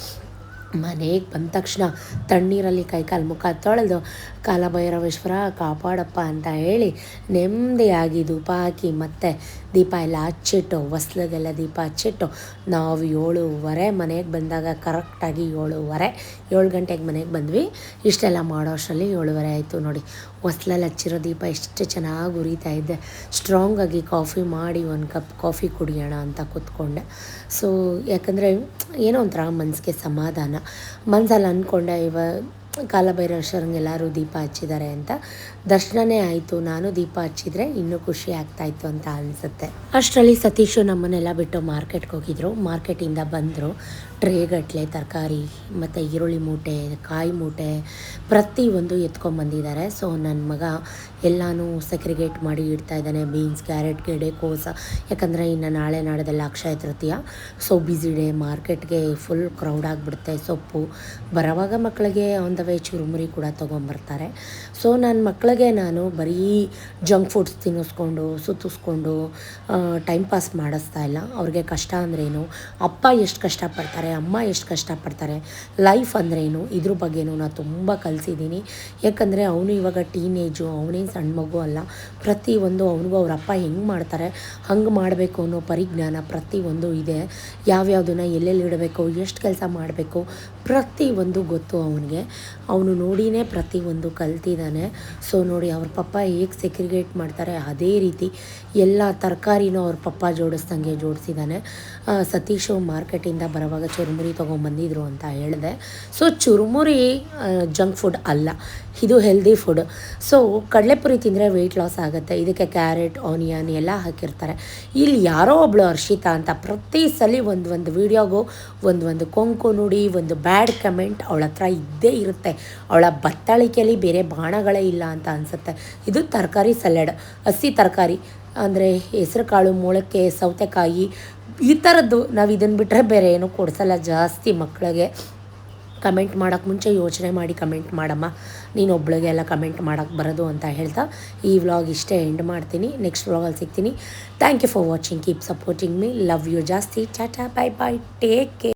ಮನೆಗೆ ಬಂದ ತಕ್ಷಣ ತಣ್ಣೀರಲ್ಲಿ ಕೈಕಾಲು ಮುಖ ತೊಳೆದು ಕಾಲಭೈರವೇಶ್ವರ ಕಾಪಾಡಪ್ಪ ಅಂತ ಹೇಳಿ ನೆಮ್ಮದಿಯಾಗಿ ಧೂಪ ಹಾಕಿ ಮತ್ತೆ ದೀಪ ಎಲ್ಲ ಹಚ್ಚಿಟ್ಟು, ಹೊಸ್ಲಿಗೆಲ್ಲ ದೀಪ ಹಚ್ಚಿಟ್ಟು ನಾವು 7:30 ಮನೆಗೆ ಬಂದಾಗ, ಕರೆಕ್ಟಾಗಿ 7 ಗಂಟೆಗೆ ಮನೆಗೆ ಬಂದ್ವಿ. ಇಷ್ಟೆಲ್ಲ ಮಾಡೋ ಅಷ್ಟರಲ್ಲಿ 7:30 ಆಯಿತು ನೋಡಿ. ಹೊಸ್ಲಲ್ಲಿ ಹಚ್ಚಿರೋ ದೀಪ ಎಷ್ಟು ಚೆನ್ನಾಗಿ ಉರಿತಾ ಇದ್ದೆ. ಸ್ಟ್ರಾಂಗಾಗಿ ಕಾಫಿ ಮಾಡಿ ಒಂದು ಕಪ್ ಕಾಫಿ ಕುಡಿಯೋಣ ಅಂತ ಕೂತ್ಕೊಂಡೆ. ಸೊ ಯಾಕಂದರೆ ಏನೋ ಒಂಥರ ಮನಸ್ಸಿಗೆ ಸಮಾಧಾನ. ಮನಸ್ಸಲ್ಲಿ ಅಂದ್ಕೊಂಡೆ ಕಾಲಭೈರವೇಶ್ವರಂಗೆ ಎಲ್ಲರೂ ದೀಪ ಹಚ್ಚಿದ್ದಾರೆ ಅಂತ. ದರ್ಶನನೇ ಆಯಿತು. ನಾನು ದೀಪ ಹಚ್ಚಿದರೆ ಇನ್ನೂ ಖುಷಿ ಆಗ್ತಾಯಿತ್ತು ಅಂತ ಅನಿಸುತ್ತೆ. ಅಷ್ಟರಲ್ಲಿ ಸತೀಶು ನಮ್ಮನ್ನೆಲ್ಲ ಬಿಟ್ಟು ಮಾರ್ಕೆಟ್ಗೆ ಹೋಗಿದ್ರು. ಮಾರ್ಕೆಟಿಂದ ಬಂದರು. ಟ್ರೇಗಟ್ಟಲೆ ತರಕಾರಿ ಮತ್ತು ಈರುಳ್ಳಿ ಮೂಟೆ, ಕಾಯಿ ಮೂಟೆ ಪ್ರತಿಯೊಂದು ಎತ್ಕೊಂಡ್ಬಂದಿದ್ದಾರೆ. ಸೊ ನನ್ನ ಮಗ ಎಲ್ಲನೂ ಸೆಗ್ರಿಗೇಟ್ ಮಾಡಿ ಇಡ್ತಾ ಇದ್ದಾನೆ. ಬೀನ್ಸ್, ಕ್ಯಾರೆಟ್, ಗೆಡ್ಡೆಕೋಸ. ಯಾಕಂದರೆ ಇನ್ನು ನಾಳೆ ನಾಳೆದೆಲ್ಲ Akshaya Tritiya. So busy day. ಮಾರ್ಕೆಟ್ಗೆ ಫುಲ್ ಕ್ರೌಡ್ ಆಗಿಬಿಡುತ್ತೆ. ಸೊಪ್ಪು ಬರೋವಾಗ ಮಕ್ಕಳಿಗೆ ಆನ್ ದ ವೇ ಚುರುಮುರಿ ಕೂಡ ತೊಗೊಂಬರ್ತಾರೆ. ಸೊ ನನ್ನ ಮಕ್ಕಳಿಗೆ ನಾನು ಬರೀ ಜಂಕ್ ಫುಡ್ಸ್ ತಿನ್ನಿಸ್ಕೊಂಡು ಸುತ್ತಿಸ್ಕೊಂಡು ಟೈಮ್ ಪಾಸ್ ಮಾಡಿಸ್ತಾ ಇಲ್ಲ. ಅವ್ರಿಗೆ ಕಷ್ಟ ಅಂದ್ರೇನು, ಅಪ್ಪ ಎಷ್ಟು ಕಷ್ಟಪಡ್ತಾರೆ, ಅಮ್ಮ ಎಷ್ಟು ಕಷ್ಟಪಡ್ತಾರೆ, ಲೈಫ್ ಅಂದ್ರೇನು, ಇದ್ರ ಬಗ್ಗೆನೂ ನಾನು ತುಂಬ ಕಲಿಸಿದ್ದೀನಿ. ಯಾಕಂದರೆ ಅವನು ಇವಾಗ ಟೀನೇಜು, ಅವನೇನು ಸಣ್ಣ ಮಗು ಅಲ್ಲ. ಪ್ರತಿಯೊಂದು ಅವನಿಗೂ ಅವ್ರ ಅಪ್ಪ ಹೆಂಗೆ ಮಾಡ್ತಾರೆ ಹಂಗೆ ಮಾಡಬೇಕು ಅನ್ನೋ ಪರಿಜ್ಞಾನ ಪ್ರತಿಯೊಂದು ಇದೆ. ಯಾವ್ಯಾವುದನ್ನು ಎಲ್ಲೆಲ್ಲಿ ಇಡಬೇಕು, ಎಷ್ಟು ಕೆಲಸ ಮಾಡಬೇಕು ಪ್ರತಿಯೊಂದು ಗೊತ್ತು ಅವನಿಗೆ. ಅವನು ನೋಡಿನೇ ಪ್ರತಿಯೊಂದು ಕಲ್ತಿದ್ದಾನೆ. ಸೊ ನೋಡಿ ಅವ್ರ ಪಪ್ಪ ಹೇಗೆ ಸೆಗ್ರಿಗೇಟ್ ಮಾಡ್ತಾರೆ ಅದೇ ರೀತಿ ಎಲ್ಲ ತರಕಾರಿನೂ ಅವ್ರ ಪಪ್ಪ ಜೋಡಿಸ್ದಂಗೆ ಜೋಡಿಸಿದ್ದಾನೆ. ಸತೀಶು ಮಾರ್ಕೆಟಿಂದ ಬರೋವಾಗ ಚುರುಮುರಿ ತೊಗೊಂಬಂದಿದ್ರು ಅಂತ ಹೇಳಿದೆ. ಸೊ ಚುರುಮುರಿ ಜಂಕ್ ಫುಡ್ ಅಲ್ಲ, ಇದು ಹೆಲ್ದಿ ಫುಡ್. ಸೊ ಕಡಲೆಪುರಿ ತಿಂದರೆ ವೆಯ್ಟ್ ಲಾಸ್ ಆಗುತ್ತೆ. ಇದಕ್ಕೆ ಕ್ಯಾರೆಟ್, ಆನಿಯನ್ ಎಲ್ಲ ಹಾಕಿರ್ತಾರೆ. ಇಲ್ಲಿ ಯಾರೋ ಒಬ್ಬಳು ಹರ್ಷಿತಾ ಅಂತ ಪ್ರತಿ ಸಲ ಒಂದು ವೀಡಿಯೋಗೂ ಒಂದು ಕೊಂಕು ನುಡಿ, ಒಂದು ಬ್ಯಾಡ್ ಕಮೆಂಟ್ ಅವಳ ಹತ್ರ ಇದ್ದೇ ಇರುತ್ತೆ. ಅವಳ ಬತ್ತಳಿಕೆಯಲ್ಲಿ ಬೇರೆ ಬಾಣಗಳೇ ಇಲ್ಲ ಅಂತ ಅನಿಸುತ್ತೆ. ಇದು ತರಕಾರಿ ಸಲಾಡ್, ಹಸಿ ತರಕಾರಿ ಅಂದರೆ ಹೆಸರು ಕಾಳು, ಮೊಳಕೆ, ಸೌತೆಕಾಯಿ, ಈ ಥರದ್ದು ನಾವು ಇದನ್ನು ಬಿಟ್ಟರೆ ಬೇರೆ ಏನೂ ಕೊಡಿಸಲ್ಲ ಜಾಸ್ತಿ ಮಕ್ಕಳಿಗೆ. ಕಮೆಂಟ್ ಮಾಡೋಕ್ಕೆ ಮುಂಚೆ ಯೋಚನೆ ಮಾಡಿ ಕಮೆಂಟ್ ಮಾಡಮ್ಮ, ನೀನು ಒಬ್ಳಿಗೆ ಎಲ್ಲ ಕಮೆಂಟ್ ಮಾಡೋಕ್ಕೆ ಬರೋದು ಅಂತ ಹೇಳ್ತಾ ಈ ವ್ಲಾಗ್ ಇಷ್ಟೇ ಎಂಡ್ ಮಾಡ್ತೀನಿ. ನೆಕ್ಸ್ಟ್ ವ್ಲಾಗಲ್ಲಿ ಸಿಗ್ತೀನಿ. Thank you for watching, keep supporting me, love you ಜಾಸ್ತಿ. Tata, bye bye, take care.